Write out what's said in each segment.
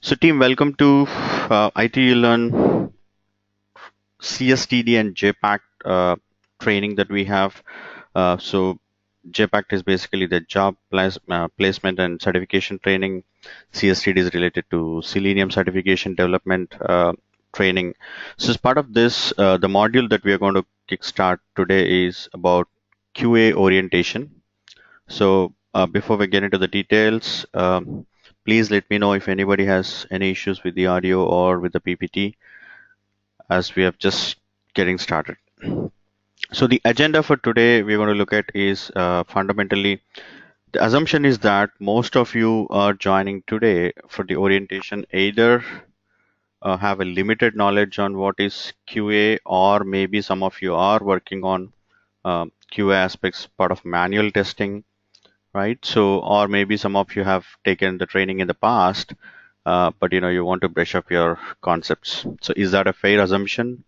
So team, welcome to IT Learn CSTD and JPACT training that we have. So JPACT is basically the placement and certification training. CSTD is related to Selenium certification development training. So as part of this, the module that we are going to kickstart today is about QA orientation. So before we get into the details, please let me know if anybody has any issues with the audio or with the PPT as we are just getting started. So the agenda for today we're going to look at is fundamentally the assumption is that most of you are joining today for the orientation either have a limited knowledge on what is QA, or maybe some of you are working on QA aspects, part of manual testing, right? So, or maybe some of you have taken the training in the past, but you want to brush up your concepts. So, is that a fair assumption?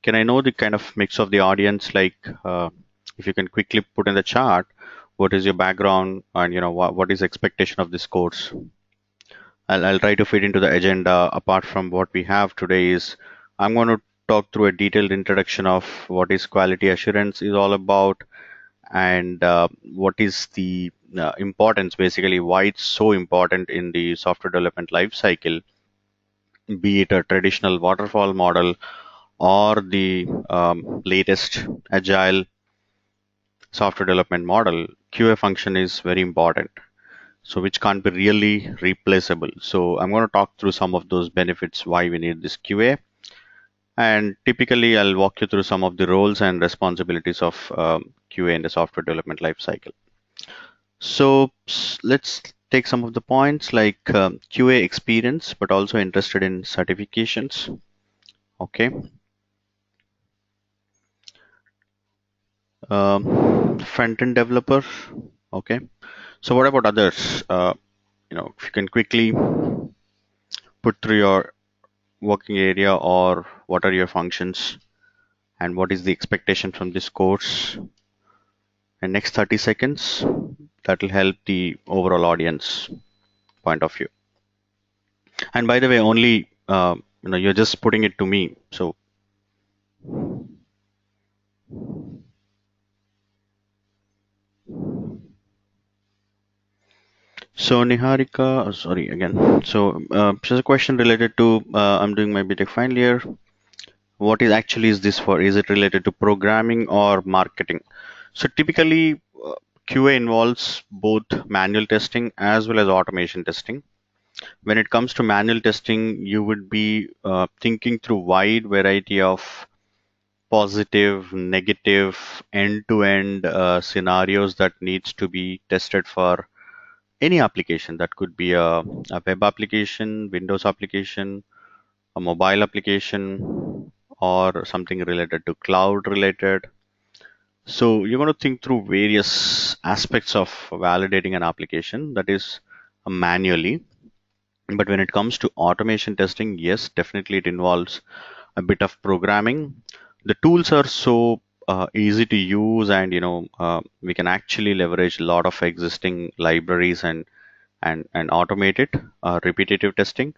Can I know the kind of mix of the audience? Like, if you can quickly put in the chart, what is your background, and what is the expectation of this course? I'll try to fit into the agenda. Apart from what we have today, is I'm going to talk through a detailed introduction of what is quality assurance is all about, and what is the importance, basically why it's so important in the software development life cycle, be it a traditional waterfall model or the latest agile software development model. QA function is very important, so which can't be really replaceable. So I'm going to talk through some of those benefits, why we need this QA, and typically I'll walk you through some of the roles and responsibilities of QA in the software development life cycle. So let's take some of the points like QA experience, but also interested in certifications. Okay. Front-end developer. Okay. So what about others? If you can quickly put through your working area, or what are your functions and what is the expectation from this course. And next 30 seconds, that will help the overall audience point of view. And by the way, only you're just putting it to me. So Niharika, sorry again. So just a question related to I'm doing my BTech final year. What is this for? Is it related to programming or marketing? So typically, QA involves both manual testing as well as automation testing. When it comes to manual testing, you would be thinking through wide variety of positive, negative, end-to-end scenarios that needs to be tested for any application. That could be a web application, Windows application, a mobile application, or something related to cloud related. So you're going to think through various aspects of validating an application, that is manually. But when it comes to automation testing, yes, definitely it involves a bit of programming. The tools are so easy to use, and we can actually leverage a lot of existing libraries and automate it. Repetitive testing.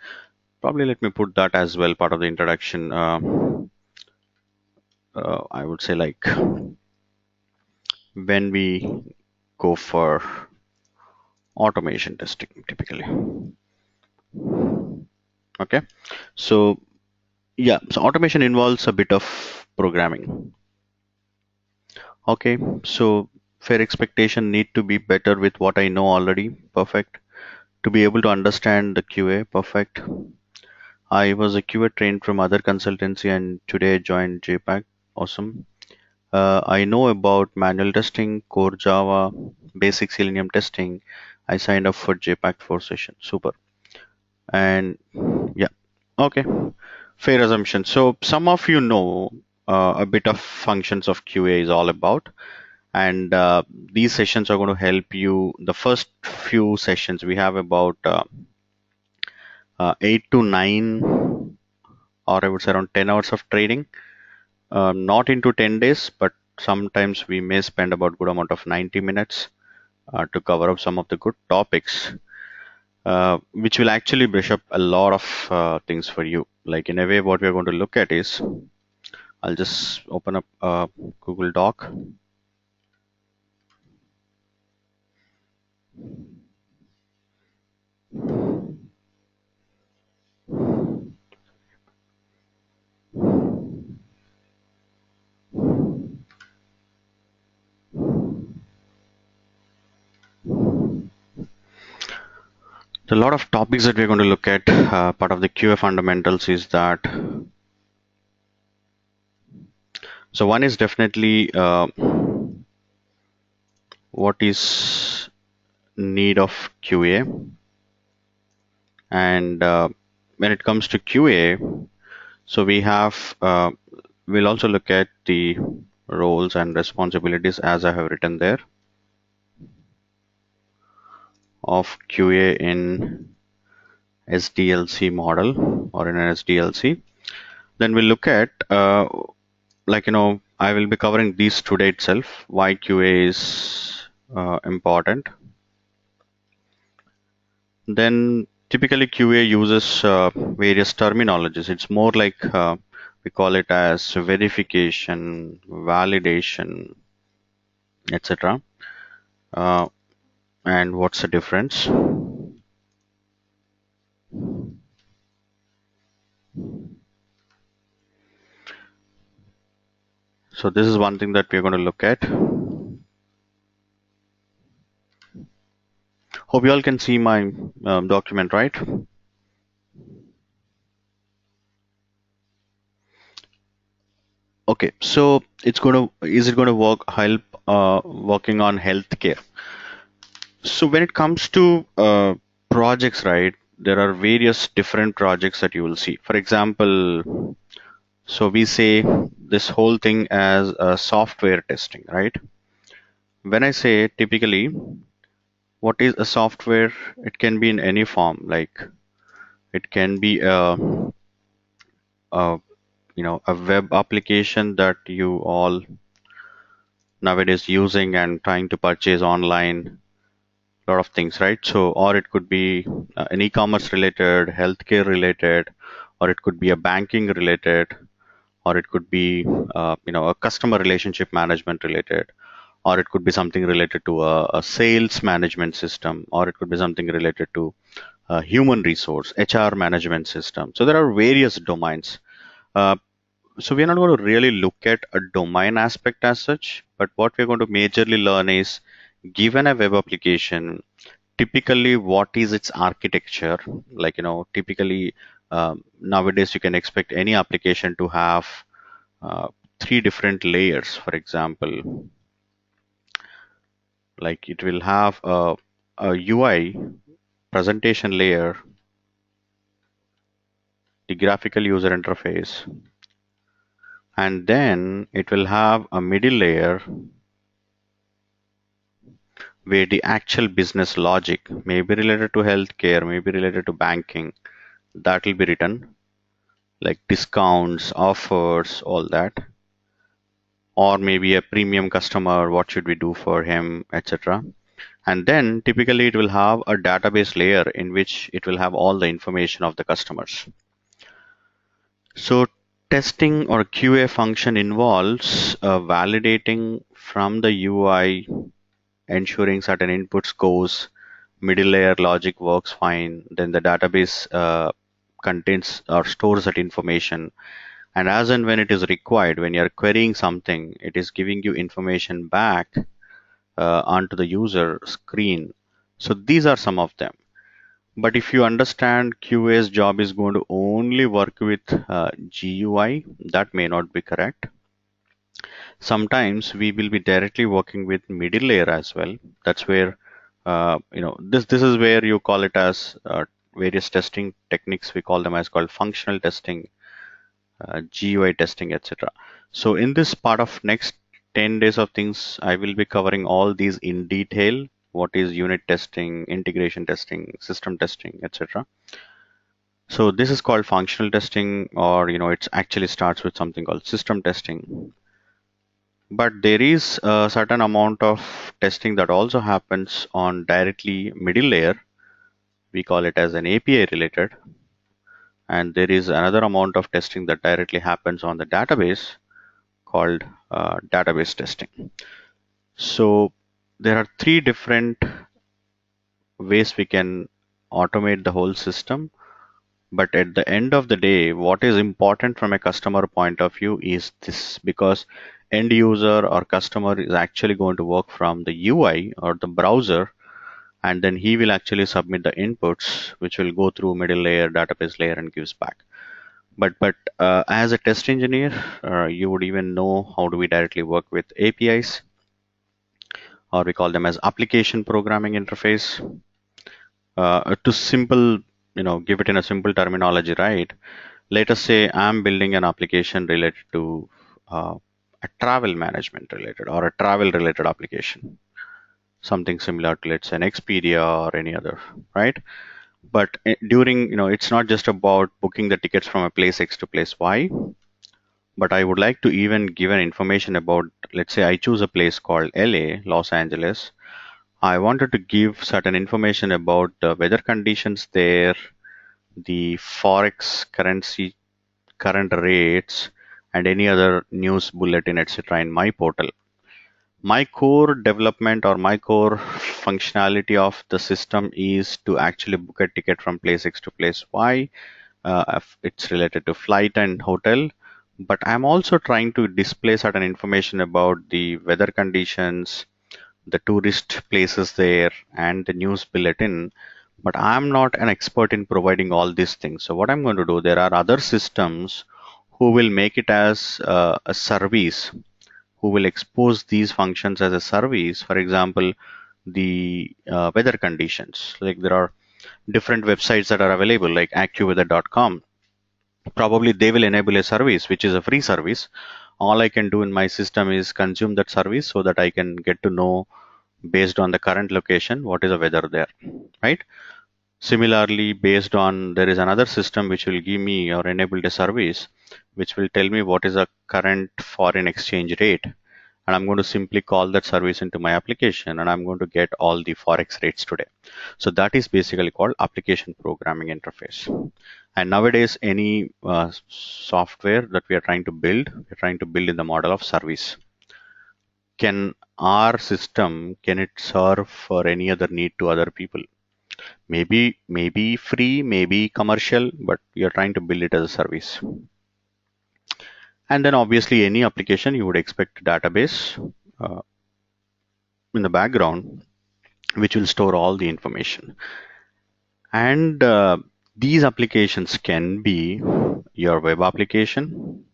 Probably let me put that as well, part of the introduction. I would say, like, when we go for automation testing typically. Okay. So yeah, so automation involves a bit of programming. Okay, so fair expectation need to be better with what I know already. Perfect. To be able to understand the QA. Perfect. I was a QA trained from other consultancy and today I joined JPAC. Awesome. I know about manual testing, core Java, basic Selenium testing. I signed up for JPAC 4 session. Super. And yeah, okay, fair assumption. So some of you know a bit of functions of QA is all about, and these sessions are going to help you. The first few sessions we have about 8 to 9, or I would say around 10 hours of training. Not into 10 days, but sometimes we may spend about good amount of 90 minutes to cover up some of the good topics. which will actually brush up a lot of things for you. Like in a way, what we're going to look at is, I'll just open up Google Doc. A lot of topics that we're going to look at. Part of the QA fundamentals is that. So one is definitely what is need of QA, and when it comes to QA, so we'll also look at the roles and responsibilities as I have written there of QA in SDLC model or in an SDLC. Then we'll look at I will be covering these today itself, why QA is important. Then typically QA uses various terminologies. It's more like we call it as verification, validation, etc. And what's the difference? So this is one thing that we're going to look at. Hope you all can see my document, right? Okay, so is it going to help working on healthcare? So when it comes to projects, right, there are various different projects that you will see. For example, so we say this whole thing as a software testing, right? When I say typically, what is a software? It can be in any form, like it can be a a web application that you all nowadays using and trying to purchase online, lot of things, right? So, or it could be an e-commerce related, healthcare related, or it could be a banking related, or it could be a customer relationship management related, or it could be something related to a sales management system, or it could be something related to a human resource HR management system. So there are various domains. Uh, so we're not going to really look at a domain aspect as such, but what we're going to majorly learn is, given a web application, typically what is its architecture. Like typically nowadays you can expect any application to have uh, three different layers. For example, like it will have a UI presentation layer, the graphical user interface, and then it will have a middle layer where the actual business logic may be related to healthcare, may be related to banking, that will be written, like discounts, offers, all that, or maybe a premium customer, what should we do for him, etc. And then typically it will have a database layer in which it will have all the information of the customers. So testing or QA function involves validating from the UI, ensuring certain inputs goes, middle layer logic works fine, then the database contains or stores that information, and as and when it is required, when you're querying something, it is giving you information back onto the user screen. So these are some of them. But if you understand QA's job is going to only work with GUI, that may not be correct. Sometimes we will be directly working with middle layer as well. That's where this is where you call it as various testing techniques. We call them as called functional testing, GUI testing, etc. So in this part of next 10 days of things, I will be covering all these in detail. What is unit testing, integration testing, system testing, etc. So this is called functional testing, or it actually starts with something called system testing. But there is a certain amount of testing that also happens on directly middle layer, we call it as an API related, and there is another amount of testing that directly happens on the database called database testing. So there are three different ways we can automate the whole system. But at the end of the day, what is important from a customer point of view is this, because end user or customer is actually going to work from the UI or the browser, and then he will actually submit the inputs, which will go through middle layer, database layer, and gives back. But as a test engineer, you would even know how do we directly work with APIs, or we call them as application programming interface. To simple, give it in a simple terminology, right? Let us say I'm building an application related to a travel management related or a travel related application, something similar to, let's say, an Expedia or any other, right? But during, it's not just about booking the tickets from a place X to place Y, but I would like to even give an information about, let's say I choose a place called LA, Los Angeles. I wanted to give certain information about the weather conditions there, the forex currency current rates, and any other news bulletin, etc. in my portal. My core development or my core functionality of the system is to actually book a ticket from place X to place Y. If it's related to flight and hotel, but I'm also trying to display certain information about the weather conditions, the tourist places there, and the news bulletin. But I'm not an expert in providing all these things. So what I'm going to do, there are other systems who will make it as a service, who will expose these functions as a service. For example, the weather conditions. Like there are different websites that are available, like AccuWeather.com. Probably they will enable a service which is a free service. All I can do in my system is consume that service so that I can get to know, based on the current location, what is the weather there, right? Similarly, based on, there is another system which will give me or enable a service which will tell me what is the current foreign exchange rate, and I'm going to simply call that service into my application, and I'm going to get all the forex rates today. So that is basically called application programming interface. And nowadays, any software that we are trying to build, we're trying to build in the model of service. Can our system, can it serve for any other need to other people? Maybe free, maybe commercial, but you're trying to build it as a service. And then obviously any application you would expect database in the background, which will store all the information. And these applications can be your web application.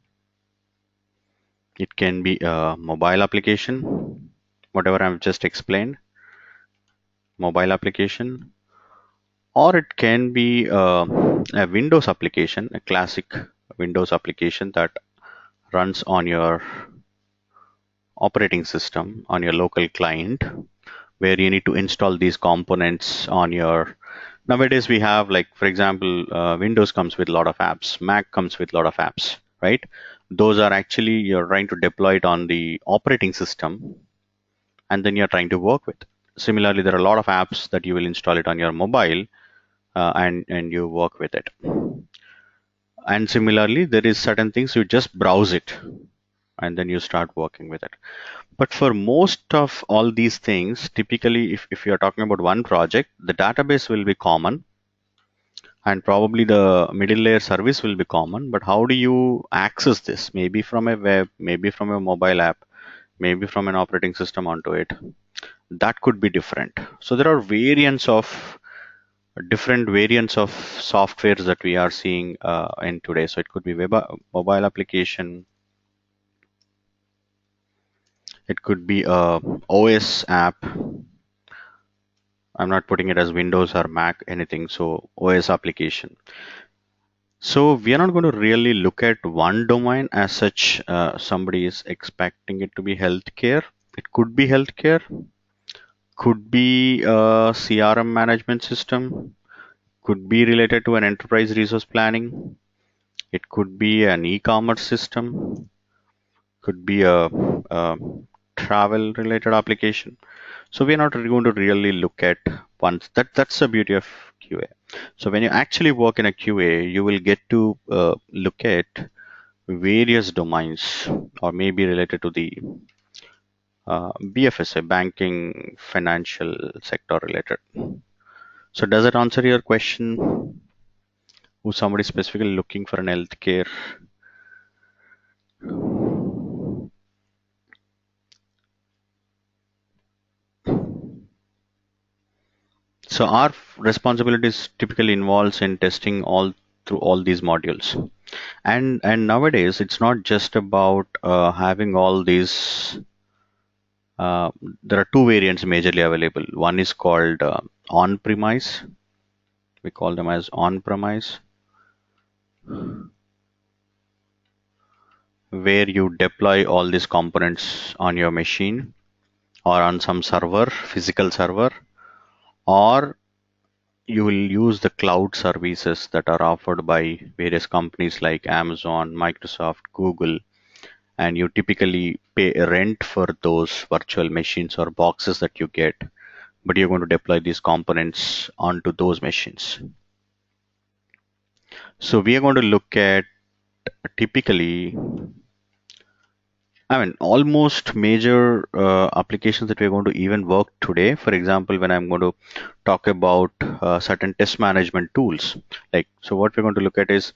It can be a mobile application, whatever I've just explained, mobile application, or it can be a Windows application, a classic Windows application that runs on your operating system, on your local client, where you need to install these components on your. Nowadays we have, like, for example, Windows comes with a lot of apps, Mac comes with a lot of apps, right? Those are actually, you're trying to deploy it on the operating system, and then you're trying to work with. Similarly, there are a lot of apps that you will install it on your mobile, and you work with it. And similarly, there is certain things you just browse it and then you start working with it. But for most of all these things, typically, if you're talking about one project, the database will be common, and probably the middle layer service will be common. But how do you access this? Maybe from a web, maybe from a mobile app, maybe from an operating system onto it. That could be different. So there are different variants of softwares that we are seeing in today. So it could be mobile application, it could be a OS app. I'm not putting it as Windows or Mac, anything. So OS application. So we are not going to really look at one domain as such. Somebody is expecting it to be healthcare. It could be healthcare, could be a CRM management system, could be related to an enterprise resource planning. It could be an e-commerce system, could be a travel related application. So we're not really going to really look at once. That's the beauty of QA. So when you actually work in a QA, you will get to look at various domains, or maybe related to the BFSA, banking, financial sector related. So does it answer your question? Who somebody specifically looking for an healthcare? So our responsibilities typically involves in testing all through all these modules. And nowadays it's not just about having all these. Uh, there are two variants majorly available. One is called on-premise. We call them as on-premise, where you deploy all these components on your machine or on some server, physical server, or you will use the cloud services that are offered by various companies like Amazon, Microsoft, Google, and you typically pay rent for those virtual machines or boxes that you get, but you're going to deploy these components onto those machines. So we are going to look at typically, I mean, almost major applications that we're going to even work today. For example, when I'm going to talk about certain test management tools, like, so what we're going to look at is,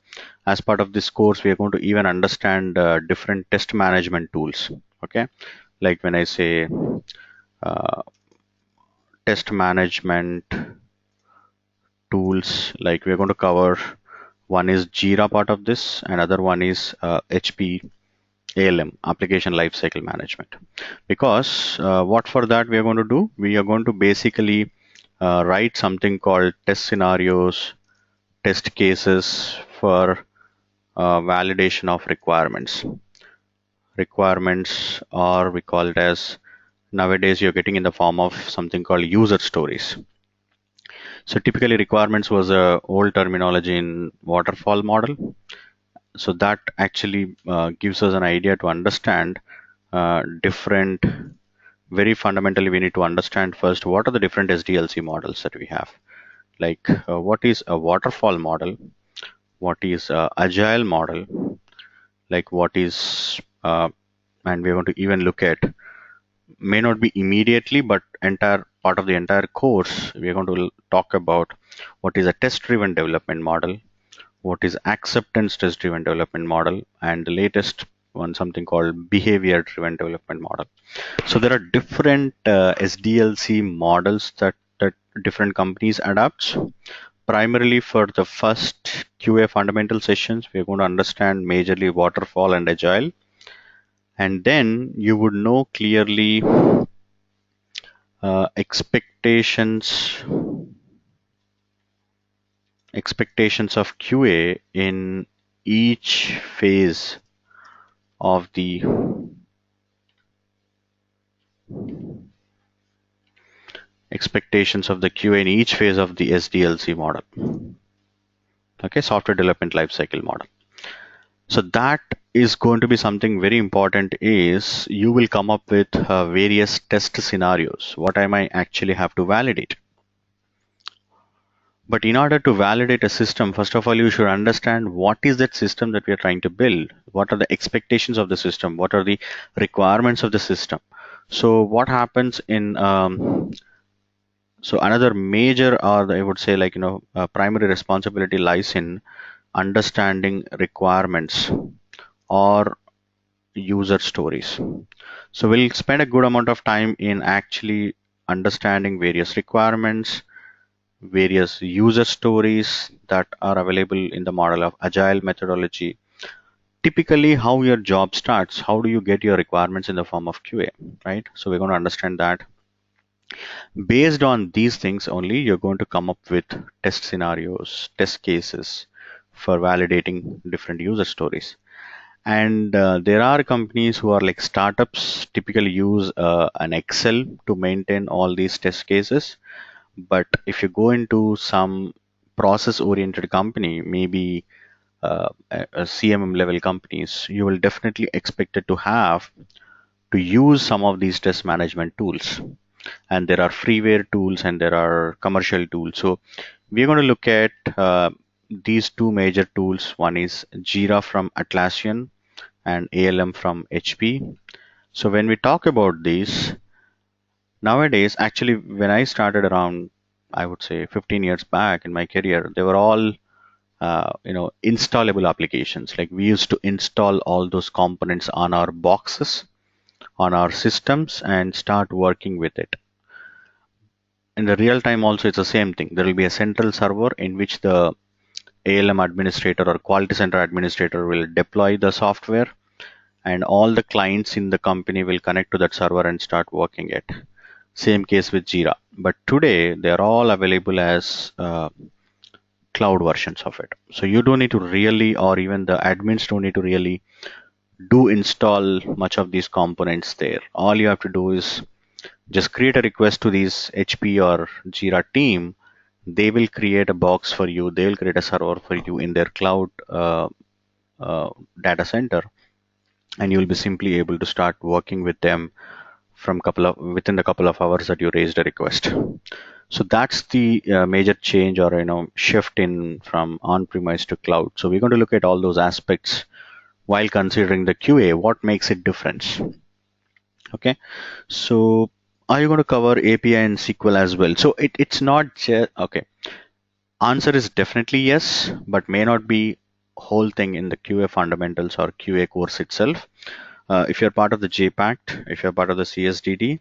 as part of this course, we are going to even understand different test management tools. Okay, like when I say uh, test management tools, like we're going to cover, one is Jira part of this, another one is HP ALM, application lifecycle management. Because what for that we are going to do, we are going to basically write something called test scenarios, test cases for validation of requirements. Requirements, or we call it as, nowadays you're getting in the form of something called user stories. So typically requirements was a old terminology in waterfall model. So that actually gives us an idea to understand different, very fundamentally we need to understand first what are the different SDLC models that we have. Like what is a waterfall model, what is a agile model, like what is and we're going to even look at, may not be immediately, but entire part of the entire course we're going to talk about what is a test driven development model, what is acceptance test driven development model, and the latest one something called behavior driven development model. So there are different SDLC models that different companies adopt. Primarily for the first QA fundamental sessions, we're going to understand majorly waterfall and agile, and then you would know clearly expectations of QA in each phase of the expectations of the QA in each phase of the SDLC model. Okay, software development lifecycle model. So that is going to be something very important, is you will come up with various test scenarios. What I might actually have to validate. But in order to validate a system, first of all, you should understand what is that system that we are trying to build. What are the expectations of the system? What are the requirements of the system? So what happens in so another major, or I would say, like, primary responsibility lies in understanding requirements or user stories. So we'll spend a good amount of time in actually understanding various requirements, various user stories that are available in the model of agile methodology. Typically, how your job starts, how do you get your requirements in the form of QA, right? So we're going to understand that. Based on these things only, you're going to come up with test scenarios, test cases for validating different user stories. And there are companies who are like startups, typically use an Excel to maintain all these test cases. But if you go into some process oriented company, maybe a CMM level companies, you will definitely expect it to have to use some of these test management tools. and there are freeware tools and there are commercial tools. So we're going to look at these two major tools. One is Jira from Atlassian and ALM from HP. So when we talk about these, nowadays, actually, when I started around, I would say 15 years back in my career, they were all installable applications. Like we used to install all those components on our boxes, on our systems, and start working with it. In the real time, also, it's the same thing. There will be a central server in which the ALM administrator or quality center administrator will deploy the software, and all the clients in the company will connect to that server and start working it. Same case with Jira. But today, they are all available as cloud versions of it. So you don't need to really, or even the admins don't need to really do install much of these components there. All you have to do is just create a request to these HP or Jira team. They will create a box for you. They will create a server for you in their cloud uh, data center, and you will be simply able to start working with them from within the couple of hours that you raised a request. So that's the major change, or shift in from on-premise to cloud. So we're going to look at all those aspects while considering the QA. What makes it different? Okay, so are you going to cover API and SQL as well? So it's not just okay. Answer is definitely yes, but may not be whole thing in the QA fundamentals or QA course itself. If you're part of the JPact, if you're part of the CSDD,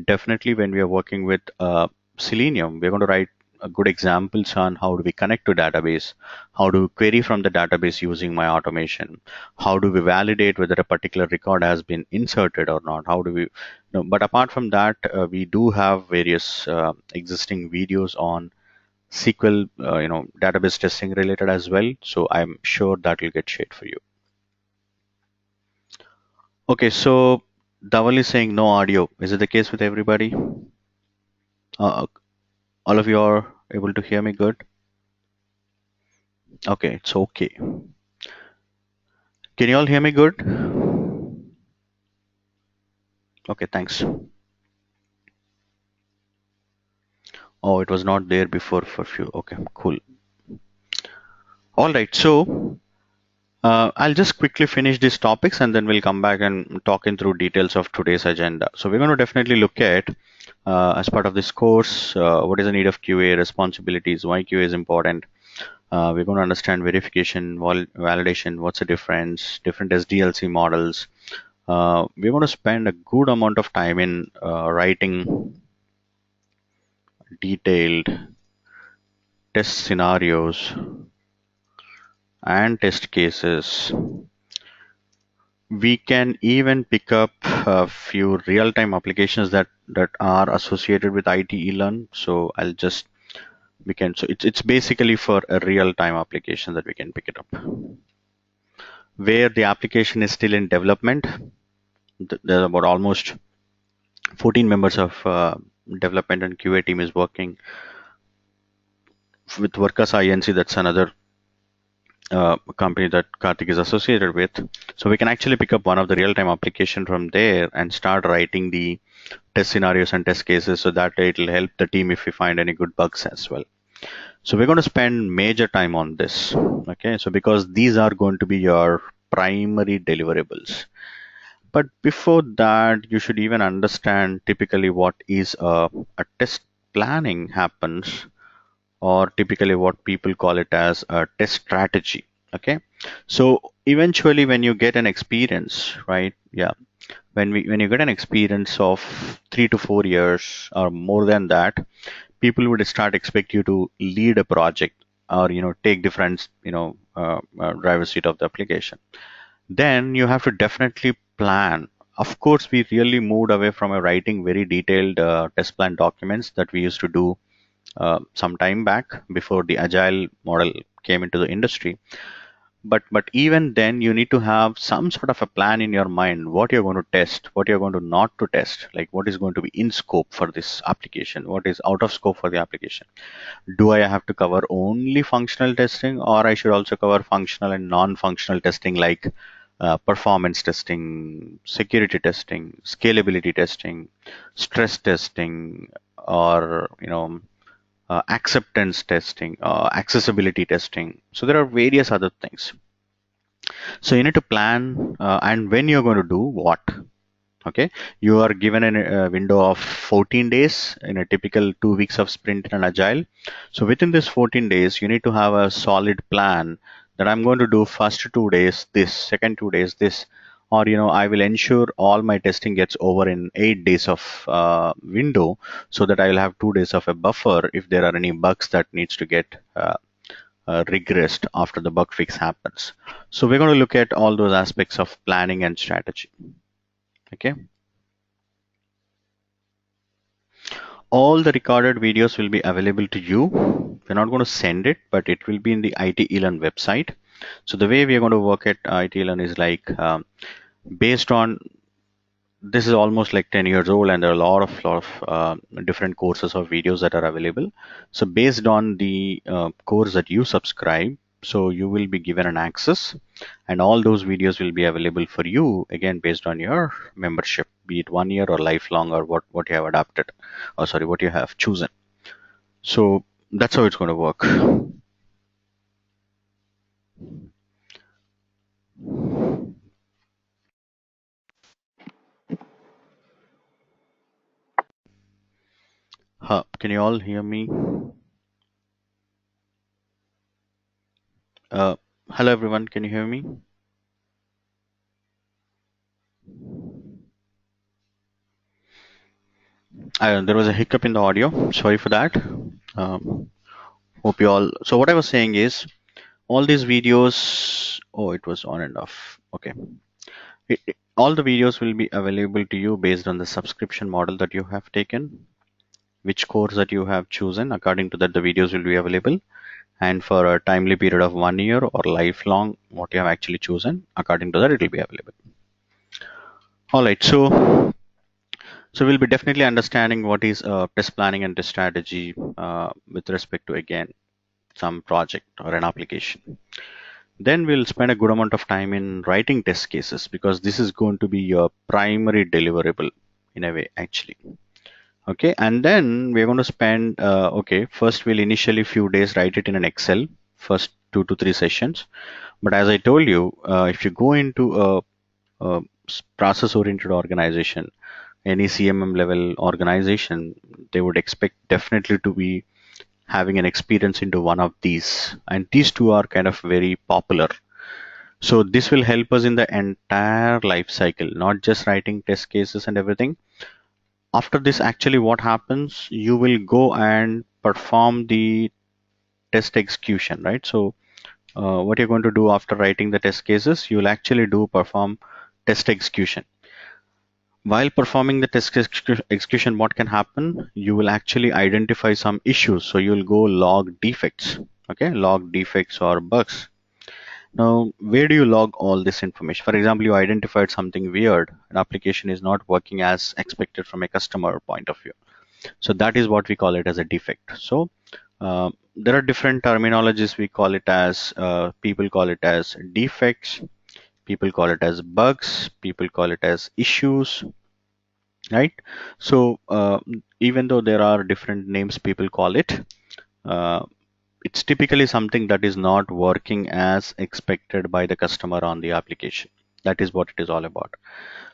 definitely when we are working with Selenium, we're going to write good examples on how do we connect to database, how do we query from the database using my automation, how do we validate whether a particular record has been inserted or not, how do we, but apart from that, we do have various existing videos on SQL, database testing related as well. So I'm sure that will get shared for you. Okay, so Dhaval is saying no audio. Is it the case with everybody? All of you are able to hear me good? Okay, it's okay. Can you all hear me good? Okay, thanks. Oh, it was not there before for few. Okay, cool. All right, so I'll just quickly finish these topics and then we'll come back and talk in through details of today's agenda. So we're going to definitely look at, as part of this course, what is the need of QA, responsibilities, why QA is important. We're going to understand verification, validation, what's the difference, different SDLC models. We're going to spend a good amount of time in writing detailed test scenarios and test cases. We can even pick up a few real-time applications that are associated with IT eLearn. So it's basically for a real-time application that we can pick it up. Where the application is still in development, there's about almost 14 members of development and QA team is working with Workas INC. That's another company that Karthik is associated with. So we can actually pick up one of the real-time application from there and start writing the test scenarios and test cases, so that it will help the team if we find any good bugs as well. So we're going to spend major time on this. Okay, so because these are going to be your primary deliverables. But before that, you should even understand typically what is a test planning happens, or typically what people call it as a test strategy. Okay, so eventually when you get an experience, right? Yeah, when you get an experience of 3 to 4 years or more than that, people would start expect you to lead a project, or take different driver's seat of the application. Then you have to definitely plan. Of course, we really moved away from writing very detailed test plan documents that we used to do some time back before the agile model came into the industry. But even then, you need to have some sort of a plan in your mind, what you're going to test, what you're going to not to test, like what is going to be in scope for this application, what is out of scope for the application. Do I have to cover only functional testing, or I should also cover functional and non-functional testing, like performance testing, security testing, scalability testing, stress testing, or acceptance testing, accessibility testing. So there are various other things. So you need to plan and when you're going to do what. Okay, you are given a window of 14 days in a typical 2 weeks of sprint and agile. So within this 14 days, you need to have a solid plan that I'm going to do first 2 days this, second 2 days this, or I will ensure all my testing gets over in 8 days of window, so that I will have 2 days of a buffer if there are any bugs that needs to get regressed after the bug fix happens. So we're going to look at all those aspects of planning and strategy. Okay. All the recorded videos will be available to you. We're not going to send it, but it will be in the IT eLearn website. So the way we are going to work at IT eLearn is like based on this is almost like 10 years old, and there are a lot of different courses or videos that are available. So based on the course that you subscribe, so you will be given an access, and all those videos will be available for you again based on your membership, be it 1 year or lifelong, or what you have adapted, or sorry, what you have chosen. So that's how it's going to work. Can you all hear me? uh, Hello everyone, can you hear me? There was a hiccup in the audio, sorry for that. um, Hope you all. So what I was saying is, all these videos. Oh, it was on and off. Okay. All the videos will be available to you based on the subscription model that you have taken, which course that you have chosen. According to that, the videos will be available, and for a timely period of 1 year or lifelong, what you have actually chosen. According to that, it will be available. All right. So we'll be definitely understanding what is test planning and test strategy with respect to, again, some project or an application. Then we'll spend a good amount of time in writing test cases, because this is going to be your primary deliverable in a way, actually. Okay, and then we're going to spend, okay, first we'll initially few days write it in an Excel, first 2 to 3 sessions. But as I told you, if you go into a process-oriented organization, any CMM level organization, they would expect definitely to be having an experience into one of these, and these two are kind of very popular. So this will help us in the entire life cycle, not just writing test cases and everything. After this, actually what happens, you will go and perform the test execution, right? So what you're going to do after writing the test cases, you will actually perform test execution. While performing the test execution, what can happen? You will actually identify some issues. So you'll go log defects, okay, log defects or bugs. Now, where do you log all this information? For example, you identified something weird, an application is not working as expected from a customer point of view. So that is what we call it as a defect. So there are different terminologies. We call it as, people call it as defects, people call it as bugs, people call it as issues, right? So even though there are different names people call it, uh, it's typically something that is not working as expected by the customer on the application. That is what it is all about.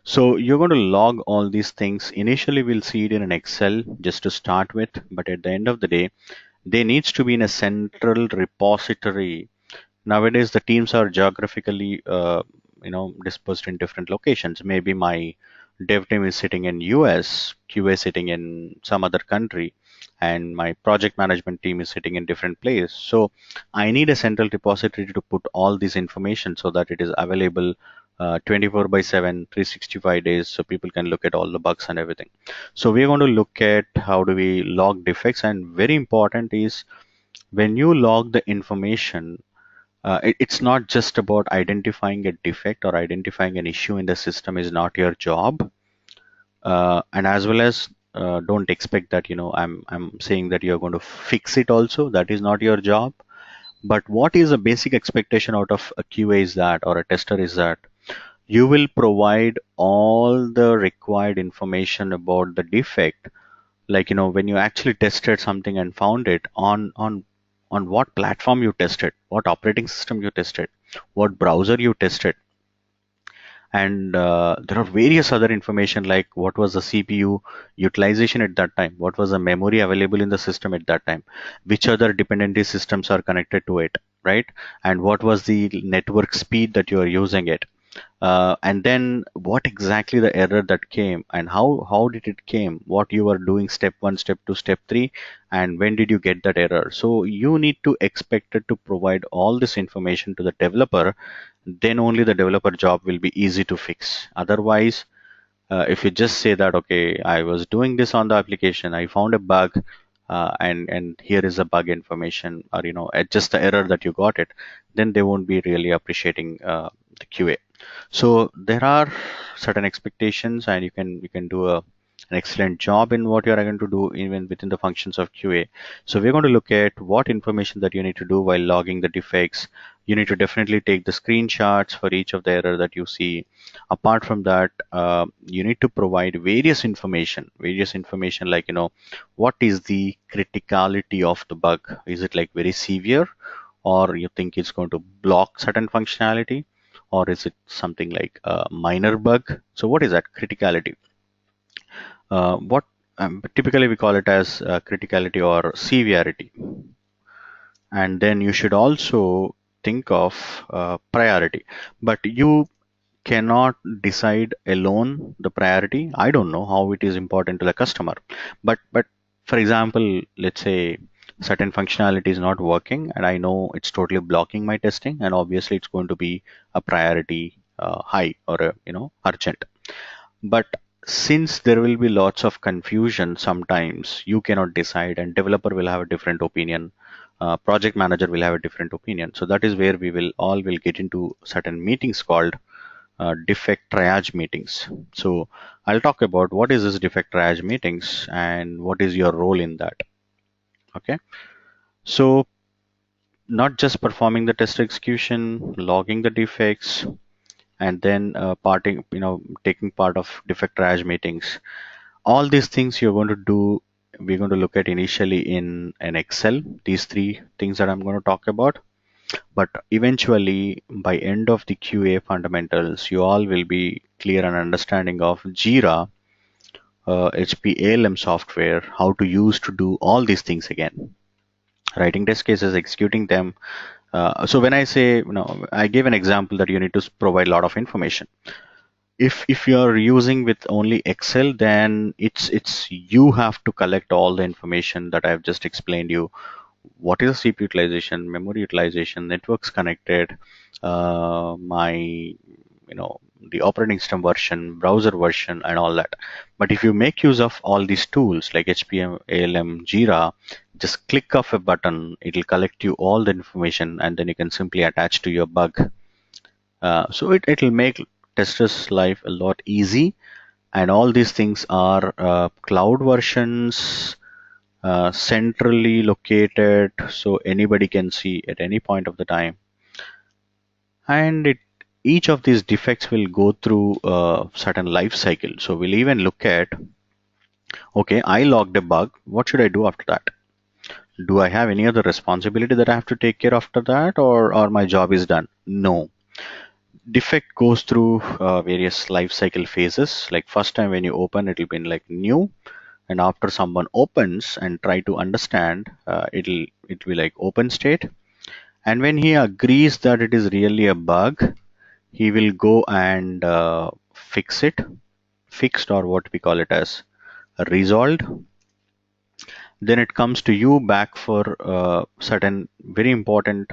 So you're going to log all these things. Initially, we'll see it in an Excel just to start with, but at the end of the day, they needs to be in a central repository. Nowadays, the teams are geographically, dispersed in different locations. Maybe my dev team is sitting in US, QA sitting in some other country, and my project management team is sitting in different place. So I need a central repository to put all this information so that it is available 24 by 7, 365 days, so people can look at all the bugs and everything. So we're going to look at how do we log defects, and very important is, when you log the information, it's not just about identifying a defect or identifying an issue in the system is not your job. And as well as, don't expect that, I'm saying that you're going to fix it also. That is not your job. But what is a basic expectation out of a QA is that, or a tester is that, you will provide all the required information about the defect, like when you actually tested something and found it on what platform you tested, what operating system you tested, what browser you tested, and there are various other information like what was the CPU utilization at that time, what was the memory available in the system at that time, which other dependency systems are connected to it, right? And what was the network speed that you are using it, and then what exactly the error that came and how did it came, what you were doing step 1, step 2, step 3, and when did you get that error. So you need to expect it to provide all this information to the developer, then only the developer job will be easy to fix. Otherwise, if you just say that, okay, I was doing this on the application, I found a bug, and here is the bug information, or just the error that you got it, then they won't be really appreciating the QA. So there are certain expectations, and you can do an excellent job in what you're going to do even within the functions of QA. So we're going to look at what information that you need to do while logging the defects. You need to definitely take the screenshots for each of the error that you see. Apart from that, you need to provide various information like what is the criticality of the bug? Is it like very severe, or you think it's going to block certain functionality, or is it something like a minor bug? So what is that criticality? What typically we call it as criticality or severity. And then you should also think of priority, but you cannot decide alone the priority. I don't know how it is important to the customer, but for example, let's say certain functionality is not working and I know it's totally blocking my testing, and obviously it's going to be a priority high, or urgent. But since there will be lots of confusion, sometimes you cannot decide and developer will have a different opinion, project manager will have a different opinion. So that is where we will get into certain meetings called defect triage meetings. So I'll talk about what is this defect triage meetings and what is your role in that. Okay. So not just performing the test execution, logging the defects, and then taking part of defect triage meetings. All these things you're going to do, we're going to look at initially in an Excel, these three things that I'm going to talk about. But eventually, by end of the QA fundamentals, you all will be clear and understanding of Jira, HP ALM software, how to use to do all these things again. Writing test cases, executing them. So when I say, I gave an example that you need to provide a lot of information. If you're using with only Excel, then it's you have to collect all the information that I've just explained you. What is the CPU utilization, memory utilization, networks connected, my the operating system version, browser version, and all that. But if you make use of all these tools like HPM, ALM, Jira, just click of a button, it'll collect you all the information, and then you can simply attach to your bug. So it'll make testers' life a lot easy. And all these things are cloud versions, centrally located, so anybody can see at any point of the time. And each of these defects will go through a certain life cycle. So we'll even look at, okay, I logged a bug. What should I do after that? Do I have any other responsibility that I have to take care after that, or my job is done? No. Defect goes through various life cycle phases. Like first time when you open, it'll be like new, and after someone opens and try to understand, it'll be like open state. And when he agrees that it is really a bug, he will go and fix it, fixed, or what we call it as resolved. Then it comes to you back for certain very important.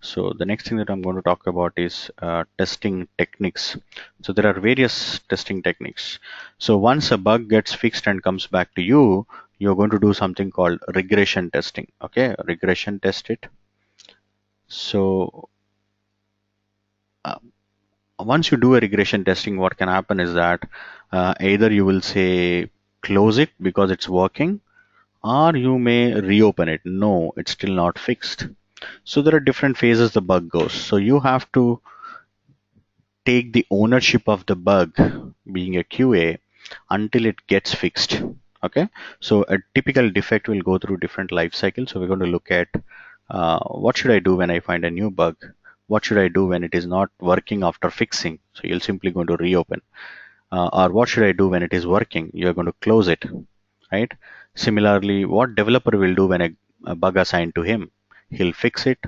So the next thing that I'm going to talk about is testing techniques. So there are various testing techniques. So once a bug gets fixed and comes back to you, you're going to do something called regression testing. Okay, regression test it. So uh, once you do a regression testing, what can happen is that either you will say close it because it's working, or you may reopen it. No, it's still not fixed. So there are different phases the bug goes. So you have to take the ownership of the bug, being a QA, until it gets fixed. Okay, so a typical defect will go through different life cycles. So we're going to look at what should I do when I find a new bug? What should I do when it is not working after fixing? So you'll simply going to reopen. Or what should I do when it is working? You're going to close it, right? Similarly, what developer will do when a bug assigned to him? He'll fix it,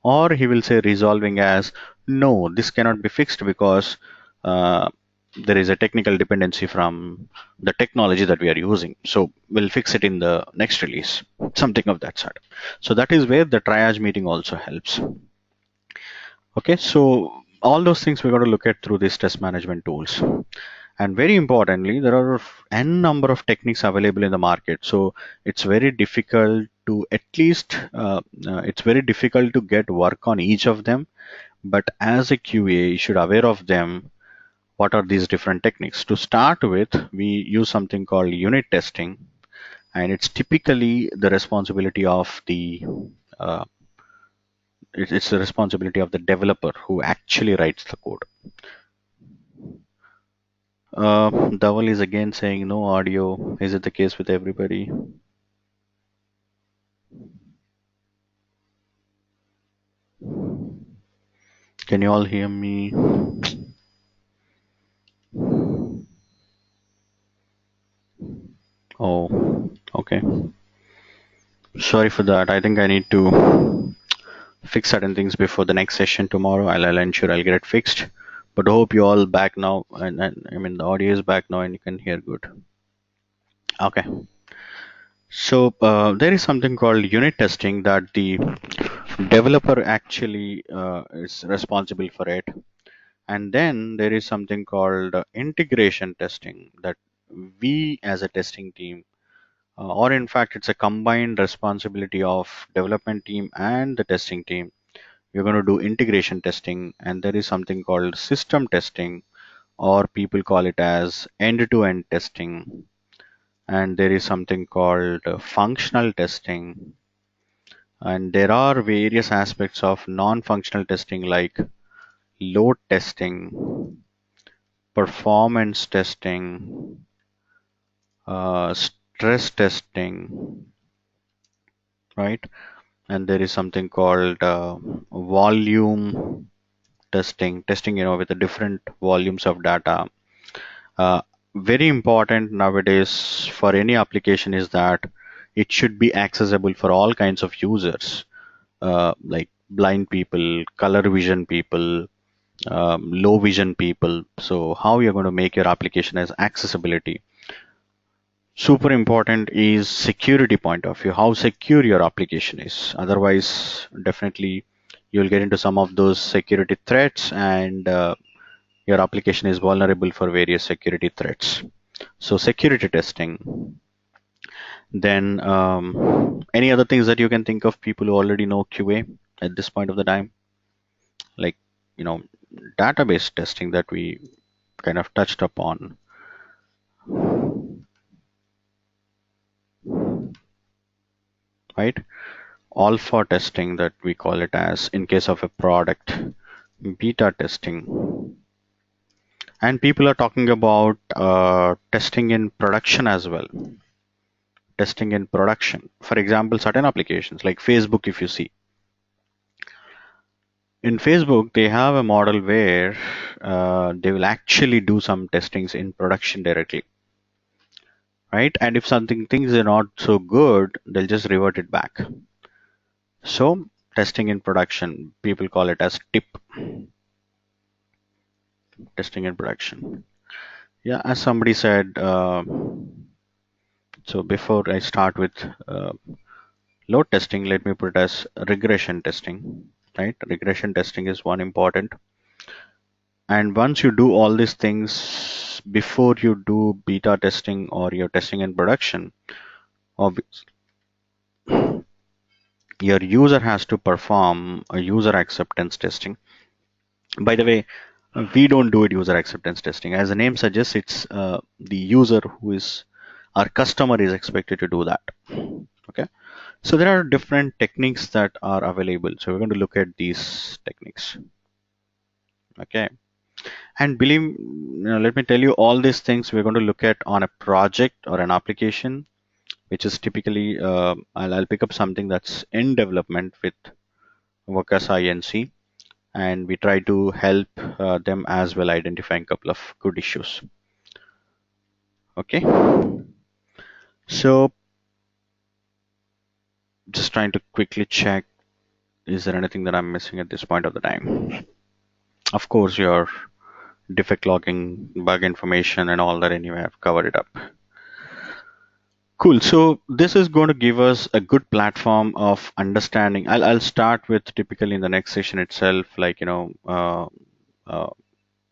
or he will say resolving as, no, this cannot be fixed because uh, there is a technical dependency from the technology that we are using. So we'll fix it in the next release, something of that sort. So that is where the triage meeting also helps. Okay, so all those things we're going to look at through these test management tools. And very importantly, there are n number of techniques available in the market. So it's very difficult to it's very difficult to get work on each of them. But as a QA, you should aware of them. What are these different techniques? To start with, we use something called unit testing, and it's typically the responsibility of uh, it's the responsibility of the developer who actually writes the code. Dhaval is again saying no audio. Is it the case with everybody? Can you all hear me? Oh, okay. Sorry for that. I think I need to fix certain things before the next session tomorrow. I'll ensure I'll get it fixed. But I hope you all back now, and I mean the audio is back now, and you can hear good. Okay. So there is something called unit testing that the developer actually is responsible for it. And then there is something called integration testing that we as a testing team, or in fact, it's a combined responsibility of development team and the testing team. We're going to do integration testing, and there is something called system testing, or people call it as end-to-end testing. And there is something called functional testing. And there are various aspects of non-functional testing like load testing, performance testing, stress testing, right? And there is something called volume testing, with the different volumes of data. Uh, Very important nowadays for any application is that it should be accessible for all kinds of users, like blind people, color vision people, low vision people. So how you're going to make your application as accessibility? Super important is security point of view, how secure your application is. Otherwise, definitely you'll get into some of those security threats, and your application is vulnerable for various security threats. So security testing. Then any other things that you can think of, people who already know QA at this point of the time, like you know database testing that we kind of touched upon, right? Alpha testing that we call it as in case of a product, beta testing, and people are talking about testing in production as well. Testing in production, for example, certain applications like Facebook, if you see in Facebook, they have a model where they will actually do some testings in production directly, right? And if something things are not so good, they'll just revert it back. So testing in production, people call it as tip testing in production. Yeah, as somebody said, so before I start with load testing, let me put it as regression testing, right? Regression testing is one important. And once you do all these things before you do beta testing or you're testing in production, obviously your user has to perform a user acceptance testing. By the way, we don't do it user acceptance testing. As the name suggests, it's the user who is our customer is expected to do that. Okay. So there are different techniques that are available. So we're going to look at these techniques. Okay. And believe, let me tell you, all these things we're going to look at on a project or an application, which is typically, I'll pick up something that's in development with Workers INC, and we try to help them as well identifying a couple of good issues. Okay, so just trying to quickly check, is there anything that I'm missing at this point of the time? Of course, your defect logging, bug information, and all that anyway, I've covered it up. Cool. So this is going to give us a good platform of understanding. I'll start with typically in the next session itself, like, uh,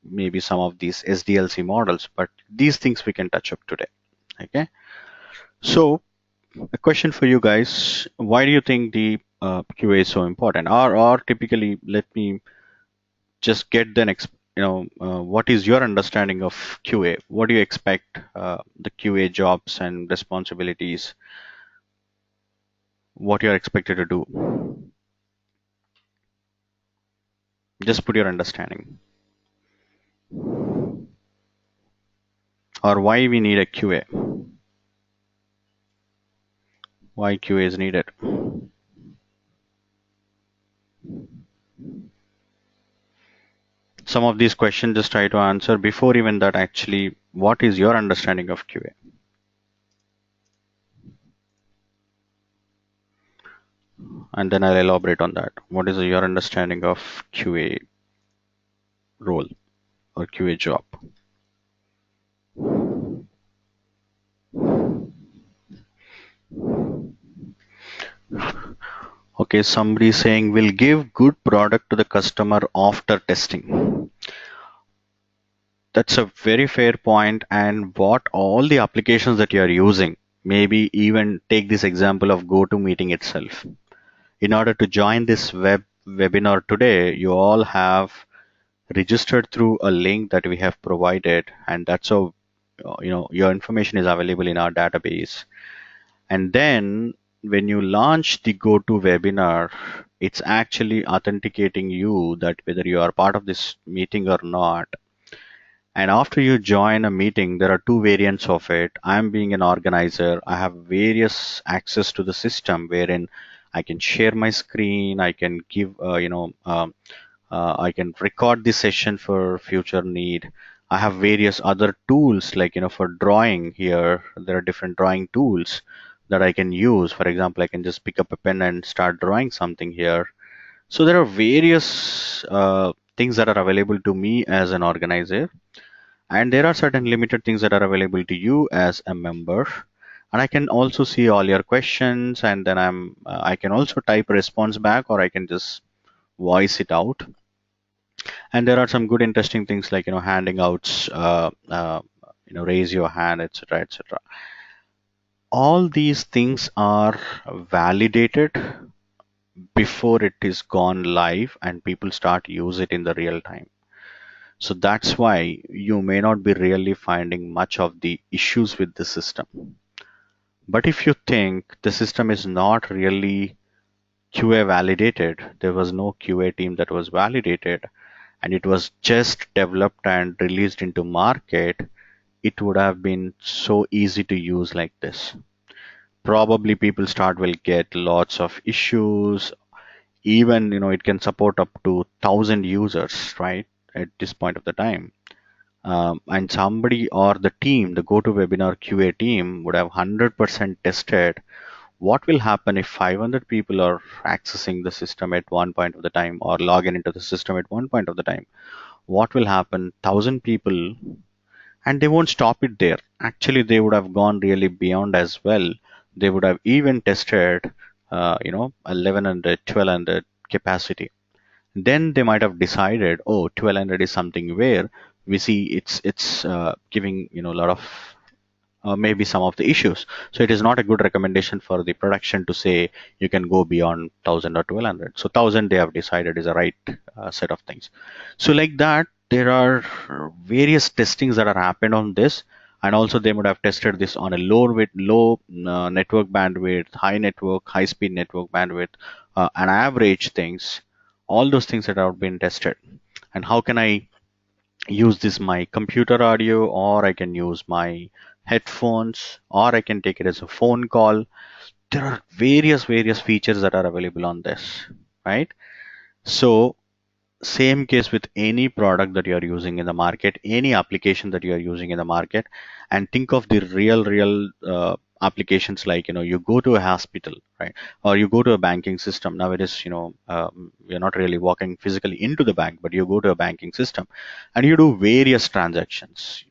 maybe some of these SDLC models, but these things we can touch up today. Okay. So a question for you guys: why do you think the QA is so important? Or typically, let me just get the next. What is your understanding of QA? What do you expect the QA jobs and responsibilities? What you're expected to do? Just put your understanding, or why we need a QA. Why QA is needed. Some of these questions just try to answer. Before even that, actually, what is your understanding of QA? And then I'll elaborate on that. What is your understanding of QA role or QA job? Okay, somebody saying we'll give good product to the customer after testing. That's a very fair point. And what all the applications that you are using, maybe even take this example of GoToMeeting itself. In order to join this webinar today, you all have registered through a link that we have provided, and that's how your information is available in our database. And then when you launch the GoToWebinar, it's actually authenticating you that whether you are part of this meeting or not. And after you join a meeting, there are two variants of it. I'm being an organizer. I have various access to the system wherein I can share my screen. I can give, I can record the session for future need. I have various other tools like, for drawing here, there are different drawing tools that I can use. For example, I can just pick up a pen and start drawing something here. So there are various things that are available to me as an organizer, and there are certain limited things that are available to you as a member. And I can also see all your questions, and then I can also type a response back, or I can just voice it out. And there are some good interesting things like handing outs, raise your hand, etc., etc. All these things are validated before it is gone live and people start use it in the real time. So that's why you may not be really finding much of the issues with the system. But if you think the system is not really QA validated, there was no QA team that was validated, and it was just developed and released into market, it would have been so easy to use like this. Probably people start will get lots of issues. Even it can support up to 1,000 users, right, at this point of the time. And somebody or the team, the GoToWebinar QA team, would have 100% tested what will happen if 500 people are accessing the system at one point of the time, or logging into the system at one point of the time. What will happen 1,000 people, and they won't stop it there. Actually, they would have gone really beyond as well. They would have even tested 1100, 1200 capacity. Then they might have decided, oh, 1200 is something where we see it's giving a lot of maybe some of the issues. So it is not a good recommendation for the production to say you can go beyond 1,000 or 1,200. So 1,000 they have decided is a right set of things. So like that, there are various testings that are happened on this, and also they would have tested this on a low network bandwidth, high speed network bandwidth, and average things. All those things that have been tested. And how can I use this my computer audio, or I can use my headphones, or I can take it as a phone call. There are various features that are available on this, right? So same case with any product that you are using in the market, any application that you are using in the market. And think of the real applications, like you go to a hospital, right? Or you go to a banking system. Nowadays, you're not really walking physically into the bank, but you go to a banking system and you do various transactions,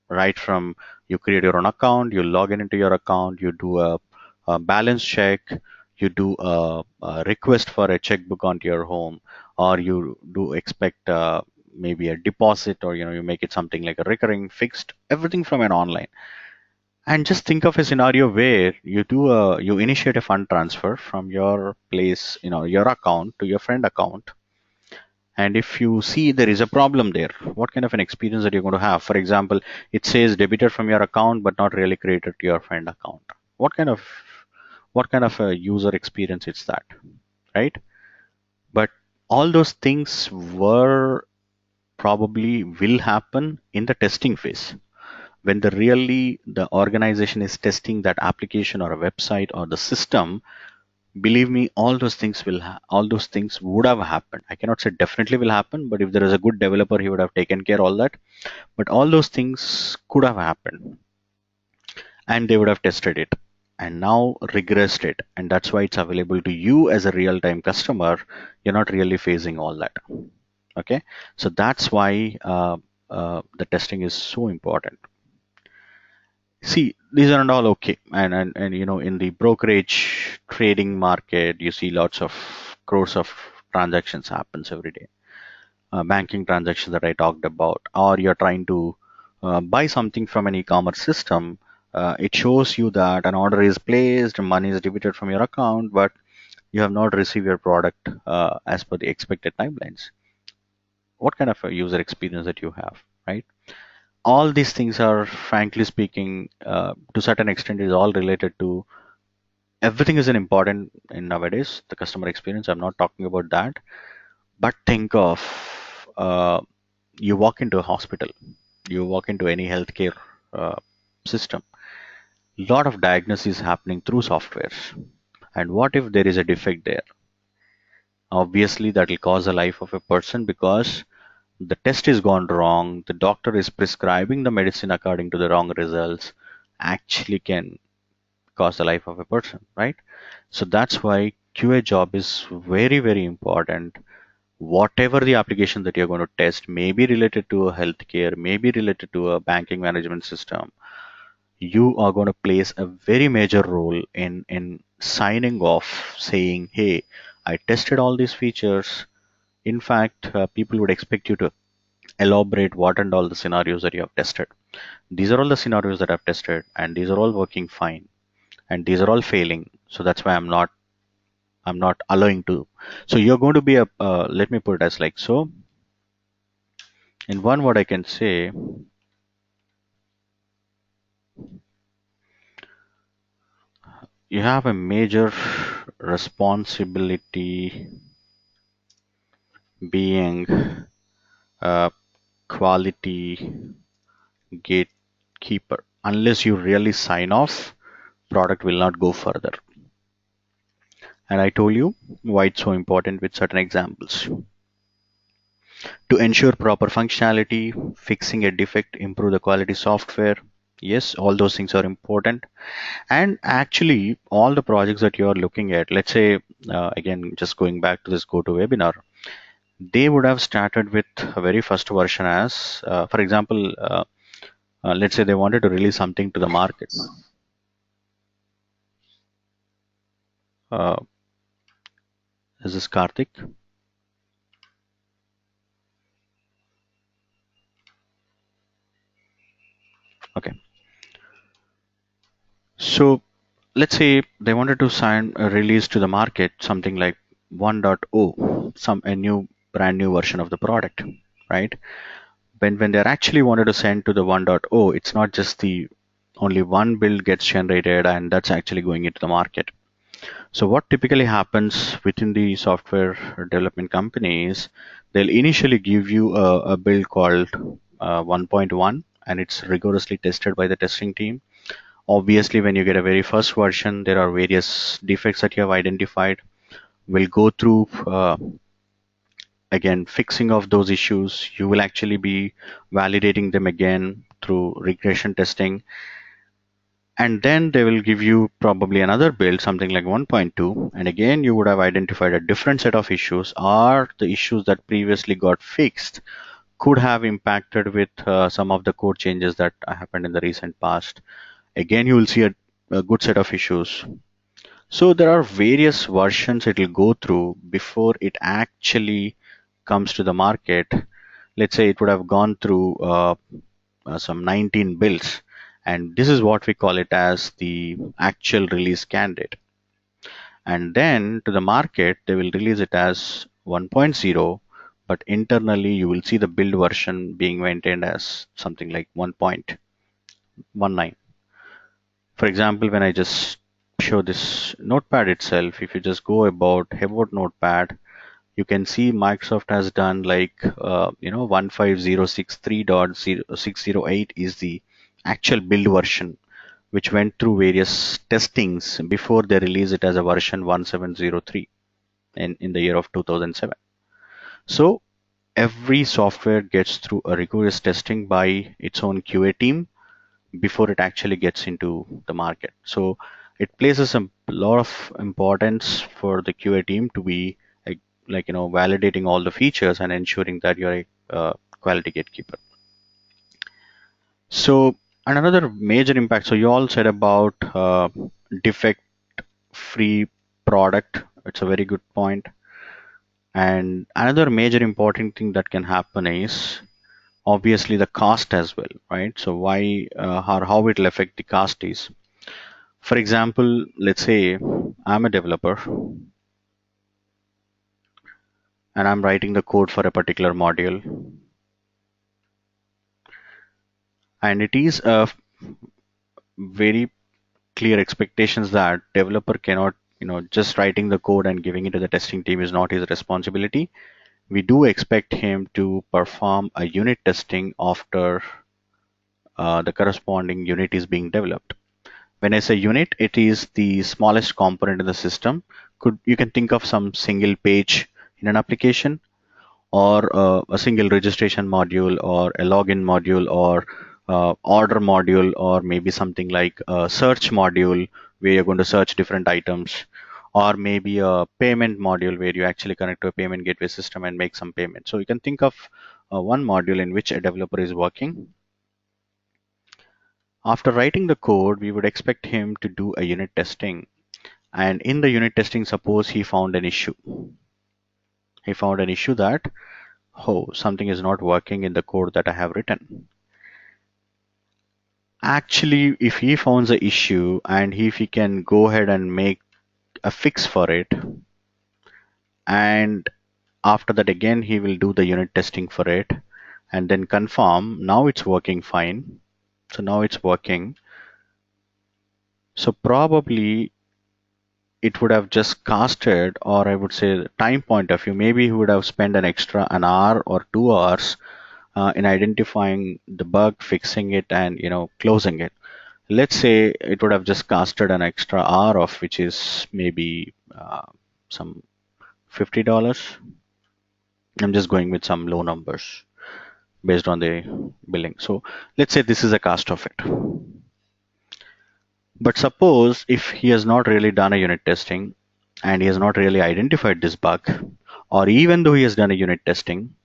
right? From you create your own account, you log in into your account, you do a balance check, you do a request for a checkbook onto your home, or you do expect maybe a deposit, or you make it something like a recurring fixed, everything from an online. And just think of a scenario where you initiate a fund transfer from your place, your account to your friend account. And if you see there is a problem there, what kind of an experience that you're going to have? For example, it says debited from your account but not really credited to your friend account. What kind of a user experience is that, right? But all those things were probably will happen in the testing phase, when the organization is testing that application or a website or the system. Believe me, all those things would have happened. I cannot say definitely will happen, but if there is a good developer, he would have taken care of all that. But all those things could have happened, and they would have tested it and now regressed it, and that's why it's available to you as a real-time customer. You're not really facing all that. Okay, so that's why the testing is so important. See, these are not all okay. And in the brokerage trading market, you see lots of crores of transactions happens every day. Banking transactions that I talked about, or you're trying to buy something from an e-commerce system. It shows you that an order is placed, money is debited from your account, but you have not received your product as per the expected timelines. What kind of a user experience that you have, right? All these things are, frankly speaking, to certain extent, is all related to everything is an important in nowadays the customer experience. I'm not talking about that, but think of uh, you walk into a hospital, you walk into any healthcare uh, system. Lot of diagnosis happening through softwares, and what if there is a defect there? Obviously that will cause the life of a person, because the test is gone wrong, the doctor is prescribing the medicine according to the wrong results, actually can cause the life of a person, right? So that's why QA job is very important. Whatever the application that you're going to test may be related to a healthcare, may be related to a banking management system, you are going to place a very major role in signing off, saying, hey, I tested all these features. In fact, people would expect you to elaborate what and all the scenarios that you have tested. These are all the scenarios that I've tested, and these are all working fine, and these are all failing. So that's why I'm not allowing to. So you're going to be a let me put it as like so. In one word, I can say you have a major responsibility being a quality gatekeeper. Unless you really sign off, product will not go further. And I told you why it's so important with certain examples. To ensure proper functionality, fixing a defect, improve the quality software. Yes, all those things are important. And actually, all the projects that you are looking at, let's say, again, just going back to this GoToWebinar, they would have started with a very first version as, for example, let's say they wanted to release something to the market. Uh, is this Karthik? Okay. So let's say they wanted to sign a release to the market, something like 1.0, a new brand new version of the product, right? When they're actually wanted to send to the 1.0, it's not just the only one build gets generated and that's actually going into the market. So what typically happens within the software development companies, they'll initially give you a build called 1.1, and it's rigorously tested by the testing team. Obviously, when you get a very first version, there are various defects that you have identified. We'll go through again fixing of those issues. You will actually be validating them again through regression testing, and then they will give you probably another build, something like 1.2, and again you would have identified a different set of issues, or the issues that previously got fixed could have impacted with some of the code changes that happened in the recent past. Again, you will see a good set of issues. So there are various versions it will go through before it actually comes to the market. Let's say it would have gone through some 19 builds, and this is what we call it as the actual release candidate. And then to the market, they will release it as 1.0, but internally you will see the build version being maintained as something like 1.19. For example, when I just show this notepad itself, if you just go about notepad, you can see Microsoft has done like 15063.608 is the actual build version, which went through various testings before they release it as a version 1703 in the year of 2007. So every software gets through a rigorous testing by its own QA team before it actually gets into the market. So it places a lot of importance for the QA team to be validating all the features and ensuring that you're a quality gatekeeper. So another major impact. So you all said about defect free product. It's a very good point. And another major important thing that can happen is obviously the cost as well, right? So why or how it will affect the cost is, for example, let's say I'm a developer and I'm writing the code for a particular module, and it is a very clear expectations that developer cannot, just writing the code and giving it to the testing team is not his responsibility. We do expect him to perform a unit testing after the corresponding unit is being developed. When I say unit, it is the smallest component in the system. You can think of some single page in an application, or a single registration module, or a login module, or order module, or maybe something like a search module where you're going to search different items, or maybe a payment module where you actually connect to a payment gateway system and make some payment. So you can think of one module in which a developer is working. After writing the code, we would expect him to do a unit testing. And in the unit testing, suppose he found an issue. He found an issue that, oh, something is not working in the code that I have written. Actually, if he found the issue and if he can go ahead and make a fix for it, and after that again he will do the unit testing for it and then confirm, now it's working fine. So now it's working. So probably it would have just costed, or I would say time point of view, maybe he would have spent an hour or 2 hours in identifying the bug, fixing it, and closing it. Let's say it would have just costed an extra hour of which is maybe some $50. I'm just going with some low numbers based on the billing. So let's say this is the cost of it. But suppose if he has not really done a unit testing and he has not really identified this bug, or even though he has done a unit testing,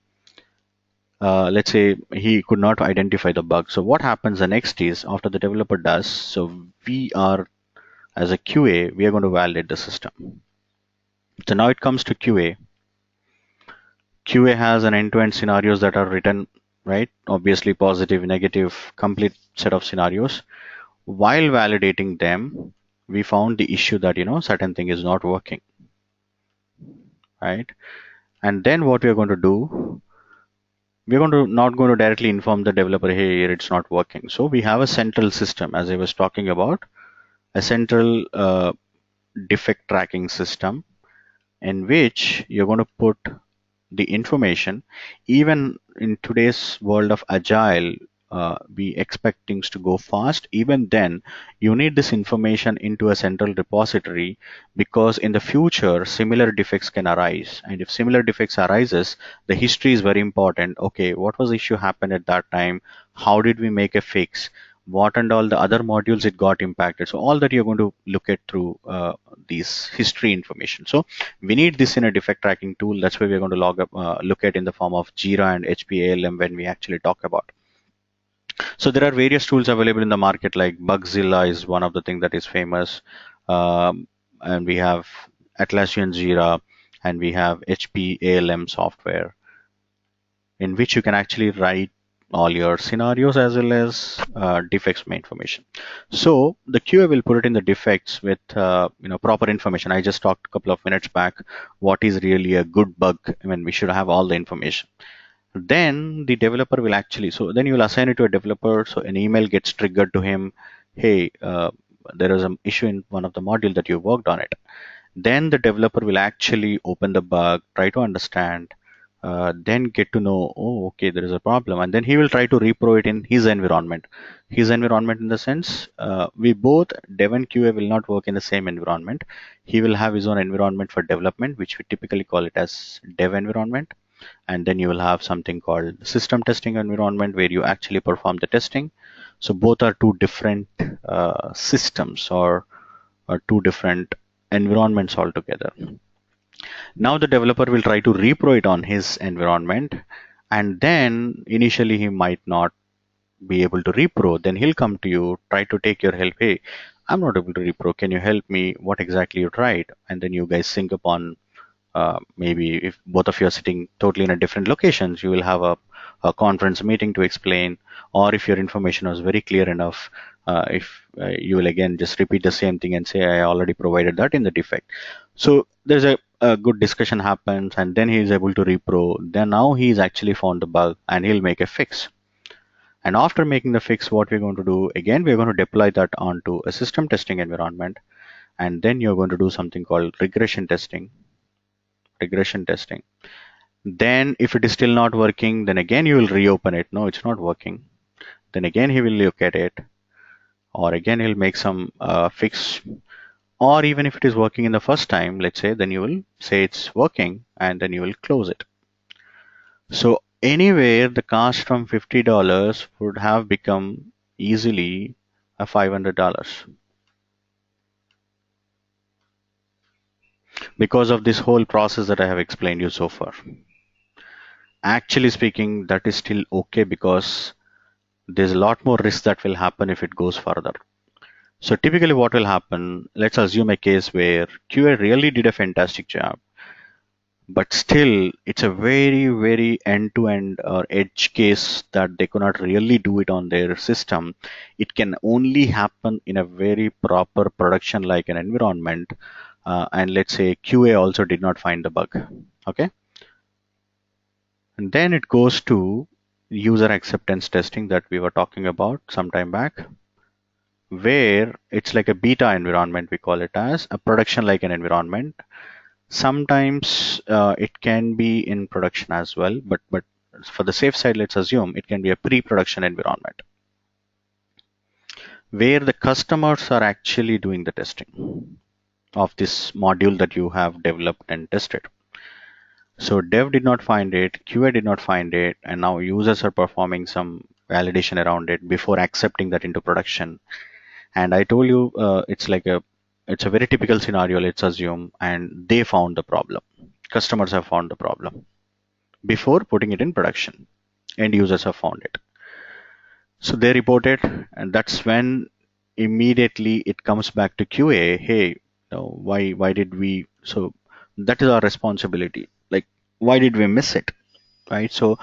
let's say he could not identify the bug. So what happens the next is, after the developer does, so we are, as a QA, we are going to validate the system. So now it comes to QA. QA has an end-to-end scenarios that are written, right? Obviously positive, negative, complete set of scenarios. While validating them, we found the issue that, certain thing is not working, right? And then what we are going to do, we're going to not going to directly inform the developer, hey, here it's not working. So we have a central system, as I was talking about, a central defect tracking system in which you're going to put the information. Even in today's world of agile, we expect things to go fast. Even then, you need this information into a central repository, because in the future similar defects can arise, and if similar defects arises, the history is very important. Okay, what was the issue happened at that time? How did we make a fix? What and all the other modules it got impacted? So all that you're going to look at through these history information. So we need this in a defect tracking tool. That's why we're going to look at in the form of Jira and HPALM when we actually talk about. So there are various tools available in the market, like Bugzilla is one of the things that is famous, and we have Atlassian Jira, and we have HPALM software, in which you can actually write all your scenarios as well as defects information. So the QA will put it in the defects with proper information. I just talked a couple of minutes back what is really a good bug. I mean, we should have all the information. Then the developer will actually, so then you will assign it to a developer, so an email gets triggered to him. Hey, there is an issue in one of the module that you worked on it. Then the developer will actually open the bug, try to understand, then get to know, oh, okay, there is a problem, and then he will try to repro it in his environment. His environment in the sense, we both, dev and QA, will not work in the same environment. He will have his own environment for development, which we typically call it as dev environment, and then you will have something called system testing environment, where you actually perform the testing. So both are two different systems, or two different environments altogether. Now the developer will try to repro it on his environment, and then initially he might not be able to repro. Then he'll come to you, try to take your help. Hey, I'm not able to repro. Can you help me? What exactly you tried? And then you guys sync upon, maybe if both of you are sitting totally in a different locations, you will have a conference meeting to explain. Or if your information was very clear enough, if you will again just repeat the same thing and say, I already provided that in the defect. So there's a good discussion happens, and then he is able to repro. Then now he's actually found the bug, and he'll make a fix. And after making the fix, what we're going to do, again, we're going to deploy that onto a system testing environment. And then you're going to do something called regression testing. Then if it is still not working, then again you will reopen it. No, it's not working. Then again he will look at it, or again he'll make some fix. Or even if it is working in the first time, let's say, then you will say it's working, and then you will close it. So anywhere the cost from $50 would have become easily a $500, because of this whole process that I have explained you so far. Actually speaking, that is still okay, because there's a lot more risk that will happen if it goes further. So typically what will happen, let's assume a case where QA really did a fantastic job, but still it's a very, very end-to-end or edge case that they cannot really do it on their system. It can only happen in a very proper production like an environment. And let's say QA also did not find the bug. Okay. And then it goes to user acceptance testing that we were talking about some time back, where it's like a beta environment, we call it as a production like an environment. Sometimes it can be in production as well, but for the safe side, let's assume it can be a pre-production environment, where the customers are actually doing the testing of this module that you have developed and tested. So dev did not find it, QA did not find it, and now users are performing some validation around it before accepting that into production. And I told you, it's a very typical scenario, let's assume, and they found the problem. Customers have found the problem before putting it in production. End users have found it. So they report it, and that's when immediately it comes back to QA. Hey, why did we? So that is our responsibility. Like, why did we miss it? Right? So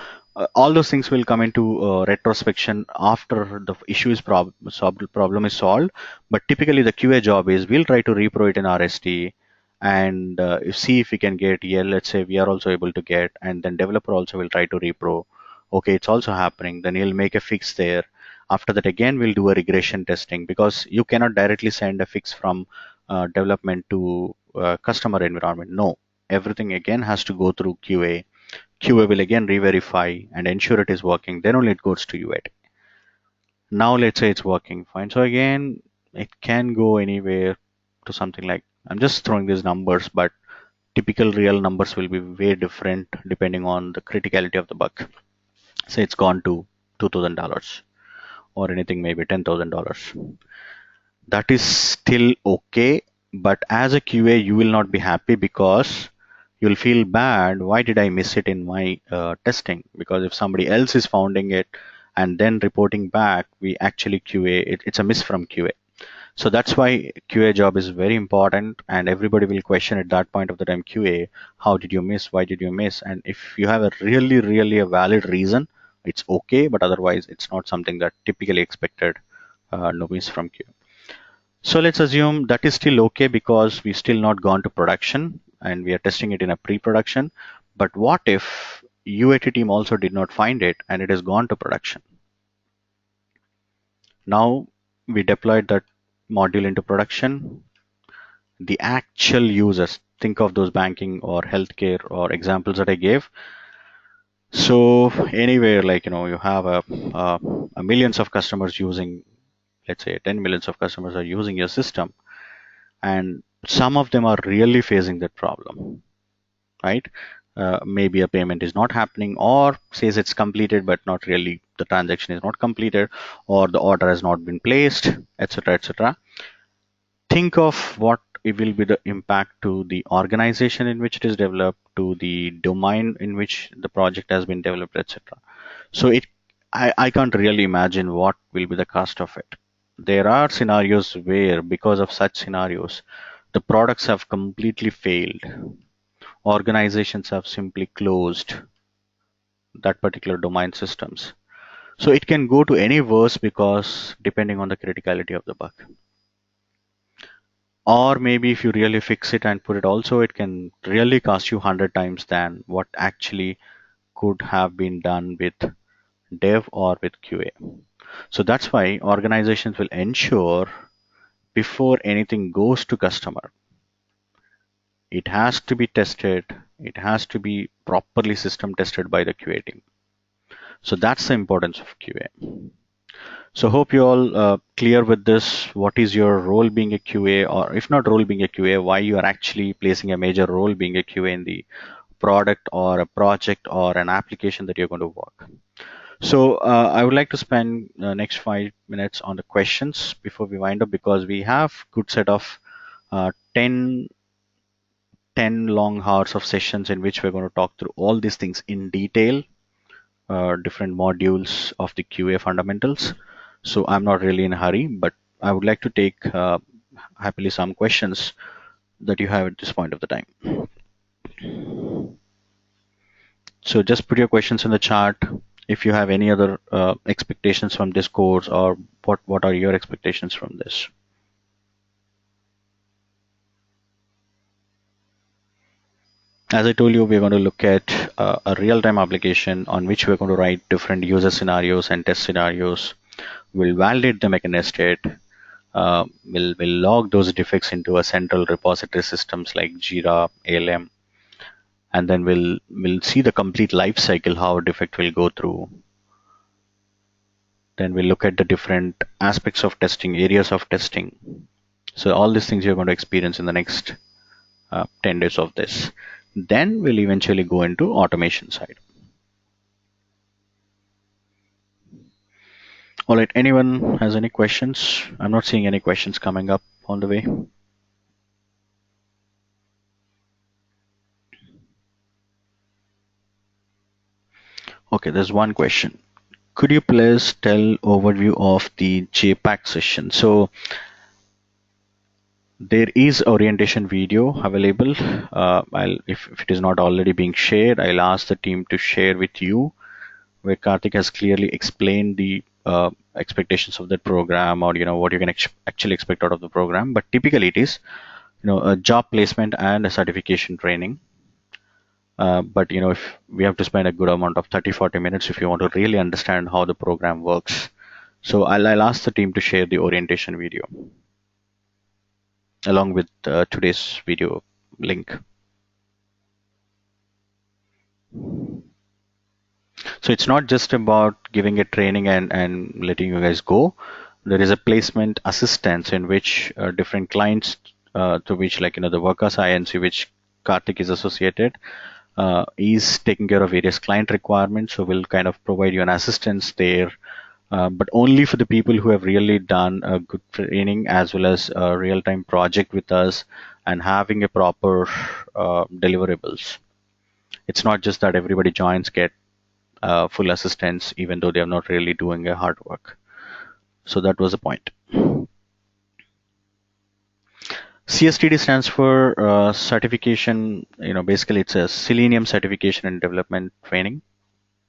all those things will come into retrospection after the issue is problem is solved. But typically the QA job is, we'll try to repro it in RST, and see if we can get, yeah, let's say we are also able to get, and then developer also will try to repro. Okay, it's also happening. Then he'll make a fix there. After that, again, we'll do a regression testing, because you cannot directly send a fix from development to customer environment. No, everything again has to go through QA. QA will again re-verify and ensure it is working. Then only it goes to UAT. Now let's say it's working fine. So again, it can go anywhere to something like, I'm just throwing these numbers, but typical real numbers will be way different depending on the criticality of the bug. Say it's gone to $2,000 or anything, maybe $10,000. That is still okay, but as a QA, you will not be happy because you'll feel bad. Why did I miss it in my testing? Because if somebody else is finding it and then reporting back, we actually QA it's a miss from QA. So that's why QA job is very important, and everybody will question at that point of the time, QA, how did you miss? Why did you miss? And if you have a really a valid reason, it's okay, but otherwise it's not something that typically expected, no miss from QA. So let's assume that is still okay because we still not gone to production and we are testing it in a pre-production. But what if UAT team also did not find it and it has gone to production? Now we deployed that module into production. The actual users, think of those banking or healthcare or examples that I gave. So anywhere, like, you have a millions of customers using, let's say 10 millions of customers are using your system, and some of them are really facing that problem, right? Maybe a payment is not happening, or says it's completed but not really, the transaction is not completed, or the order has not been placed, etc., etc. Think of what it will be the impact to the organization in which it is developed, to the domain in which the project has been developed, etc. So I can't really imagine what will be the cost of it. There are scenarios where, because of such scenarios, the products have completely failed. Organizations have simply closed that particular domain systems. So it can go to any worse because depending on the criticality of the bug. Or maybe if you really fix it and put it also, it can really cost you 100 times than what actually could have been done with dev or with QA. So that's why organizations will ensure before anything goes to customer, it has to be tested, it has to be properly system tested by the QA team. So that's the importance of QA. So hope you all clear with this. What is your role being a QA, or if not role being a QA, why you are actually placing a major role being a QA in the product or a project or an application that you're going to work. So I would like to spend the next 5 minutes on the questions before we wind up, because we have good set of 10 long hours of sessions in which we're going to talk through all these things in detail, different modules of the QA fundamentals. So I'm not really in a hurry, but I would like to take happily some questions that you have at this point of the time. So just put your questions in the chat. If you have any other expectations from this course, or what are your expectations from this? As I told you, we're going to look at a real-time application on which we're going to write different user scenarios and test scenarios. We'll validate them against it. We'll log those defects into a central repository systems like Jira, ALM, and then we'll see the complete life cycle, how a defect will go through. Then we'll look at the different aspects of testing, areas of testing. So all these things you're going to experience in the next 10 days of this. Then we'll eventually go into automation side. All right, anyone has any questions? I'm not seeing any questions coming up on the way. Okay, there's one question. Could you please tell overview of the JPAC session? So there is orientation video available. If it is not already being shared, I'll ask the team to share with you, where Karthik has clearly explained the expectations of that program, or what you can actually expect out of the program. But typically it is a job placement and a certification training. But if we have to spend a good amount of 30-40 minutes if you want to really understand how the program works. So I'll ask the team to share the orientation video along with today's video link. So it's not just about giving a training and letting you guys go. There is a placement assistance in which different clients to which, like, the Workers INC, which Karthik is associated, is taking care of various client requirements. So we'll kind of provide you an assistance there, but only for the people who have really done a good training as well as a real-time project with us and having a proper deliverables. It's not just that everybody joins get full assistance, even though they're not really doing a hard work. So that was the point. CSTD stands for certification. Basically, it's a Selenium certification and development training,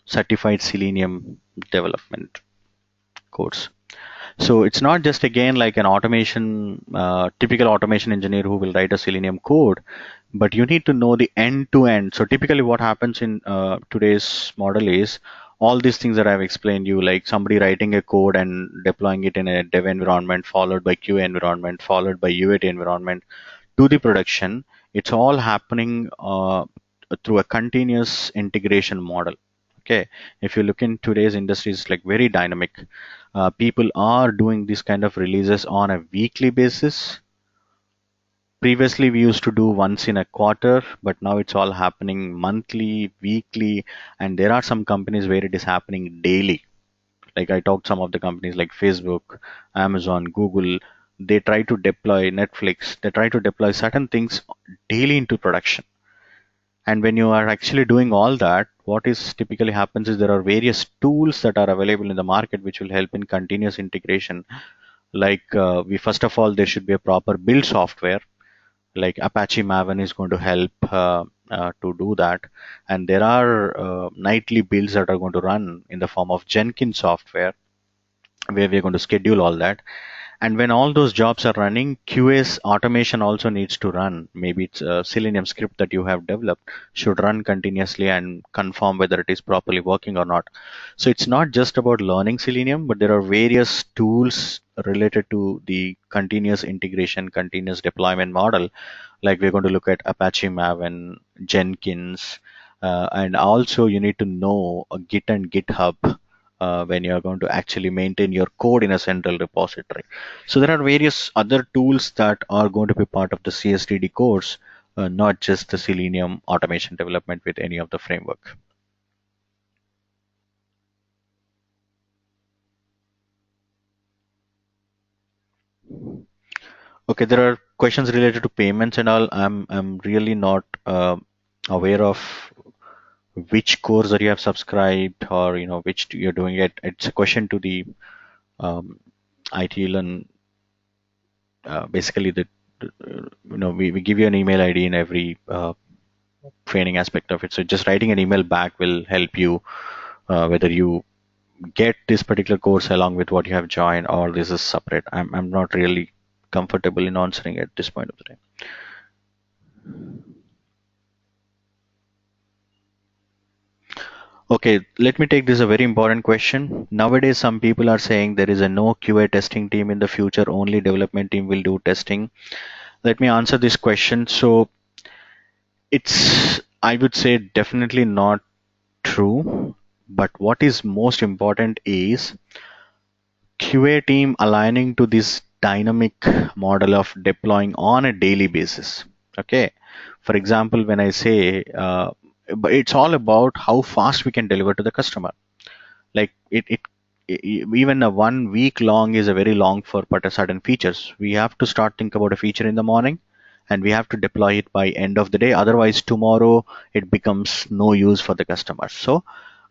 certified Selenium development course. So it's not just again like an automation, typical automation engineer who will write a Selenium code, but you need to know the end to end. So typically what happens in today's model is all these things that I've explained you, like somebody writing a code and deploying it in a dev environment, followed by QA environment, followed by UAT environment to the production. It's all happening through a continuous integration model. Okay, if you look in today's industry, it's like very dynamic. People are doing this kind of releases on a weekly basis. Previously, we used to do once in a quarter, but now it's all happening monthly, weekly, and there are some companies where it is happening daily. Like I talked some of the companies like Facebook, Amazon, Google. They try to deploy Netflix. They try to deploy certain things daily into production. And when you are actually doing all that, what is typically happens is there are various tools that are available in the market which will help in continuous integration. Like we first of all, there should be a proper build software. Like Apache Maven is going to help to do that. And there are nightly builds that are going to run in the form of Jenkins software, where we're going to schedule all that. And when all those jobs are running, QA's automation also needs to run. Maybe it's a Selenium script that you have developed should run continuously and confirm whether it is properly working or not. So it's not just about learning Selenium, but there are various tools related to the continuous integration, continuous deployment model. Like we're going to look at Apache Maven, Jenkins, and also you need to know Git and GitHub when you're going to actually maintain your code in a central repository. So there are various other tools that are going to be part of the CSTD course, not just the Selenium automation development with any of the framework. Okay, there are questions related to payments and all. I'm really not aware of which course that you have subscribed or which you're doing it. It's a question to the IT learn. Basically, we give you an email ID in every training aspect of it. So just writing an email back will help you whether you get this particular course along with what you have joined or this is separate. I'm not really comfortable in answering at this point of the time. Okay, let me take this a very important question. Nowadays, some people are saying there is a no QA testing team in the future, only development team will do testing. Let me answer this question. So it's, I would say, definitely not true. But what is most important is QA team aligning to this dynamic model of deploying on a daily basis. Okay. For example, when I say, but it's all about how fast we can deliver to the customer. Like even a 1 week long is a very long for but a certain features. We have to start think about a feature in the morning and we have to deploy it by end of the day. Otherwise, tomorrow it becomes no use for the customer. So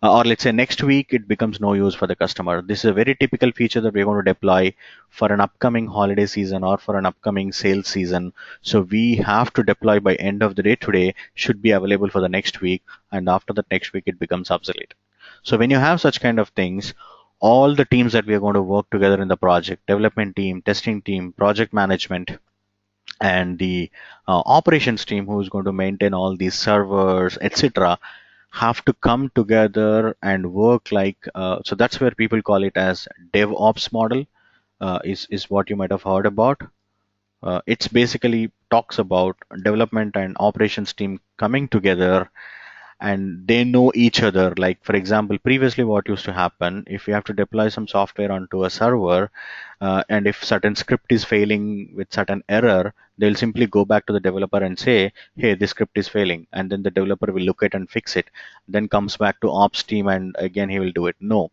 or let's say next week it becomes no use for the customer. This is a very typical feature that we're going to deploy for an upcoming holiday season or for an upcoming sales season. So we have to deploy by end of the day today, should be available for the next week, and after that next week it becomes obsolete. So when you have such kind of things, all the teams that we are going to work together in the project, development team, testing team, project management, and the operations team who is going to maintain all these servers, etc., have to come together and work like so that's where people call it as DevOps model, is what you might have heard about. It's basically talks about development and operations team coming together and they know each other. Like for example, previously what used to happen, if you have to deploy some software onto a server, and if certain script is failing with certain error, they'll simply go back to the developer and say, hey, this script is failing, and then the developer will look at and fix it, then comes back to ops team and again he will do it. No,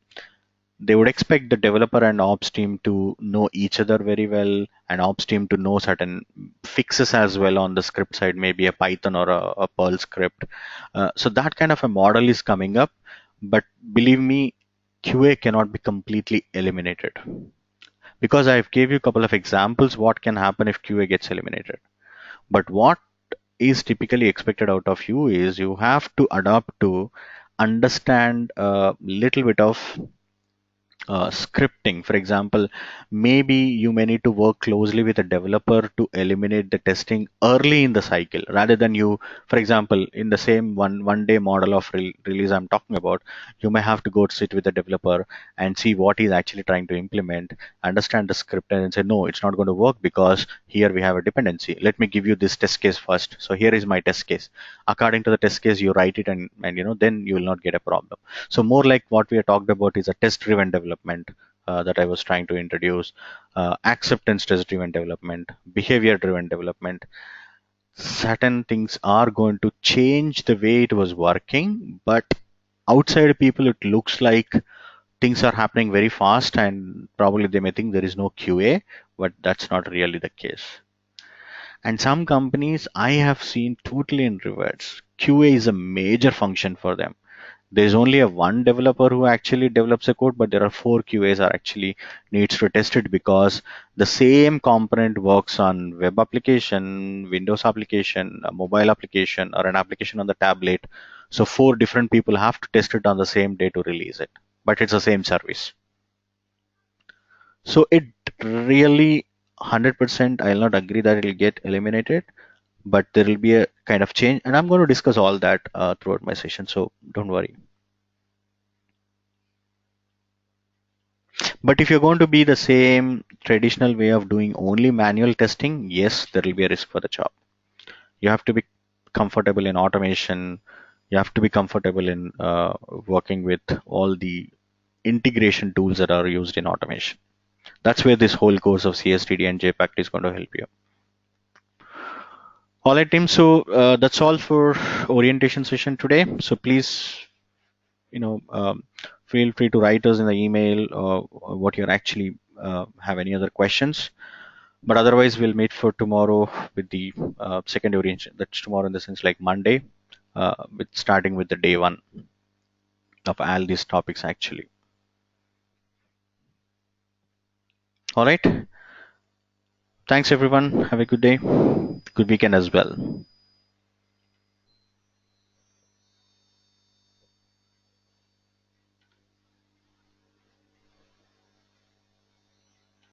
they would expect the developer and ops team to know each other very well, and ops team to know certain fixes as well on the script side, maybe a Python or a Perl script. So that kind of a model is coming up, but believe me, QA cannot be completely eliminated, because I've gave you a couple of examples what can happen if QA gets eliminated. But what is typically expected out of you is you have to adapt to understand a little bit of scripting. For example, maybe you may need to work closely with a developer to eliminate the testing early in the cycle, rather than you, for example, in the same one day model of release I'm talking about, you may have to go sit with the developer and see what he's actually trying to implement, understand the script, and say, no, it's not going to work because here we have a dependency. Let me give you this test case first. So here is my test case. According to the test case, you write it, and then you will not get a problem. So more like what we have talked about is a test-driven development that I was trying to introduce, acceptance test-driven development, behavior-driven development. Certain things are going to change the way it was working, but outside people, it looks like things are happening very fast, and probably they may think there is no QA, but that's not really the case. And some companies I have seen totally in reverse. QA is a major function for them. There's only a one developer who actually develops a code, but there are four QAs are actually needs to test it, because the same component works on web application, Windows application, a mobile application, or an application on the tablet. So four different people have to test it on the same day to release it, but it's the same service. So it really 100%, I'll not agree that it'll get eliminated, but there will be a kind of change, and I'm going to discuss all that throughout my session. So don't worry. But if you're going to be the same traditional way of doing only manual testing, yes, there will be a risk for the job. You have to be comfortable in automation. You have to be comfortable in working with all the integration tools that are used in automation. That's where this whole course of CSTD and JPact is going to help you. All right, team. So that's all for orientation session today. So please, you know, feel free to write us in the email what you're actually have any other questions. But otherwise, we'll meet for tomorrow with the second orientation. That's tomorrow in the sense like Monday, with starting with the day one of all these topics actually. All right. Thanks everyone. Have a good day. Good weekend as well.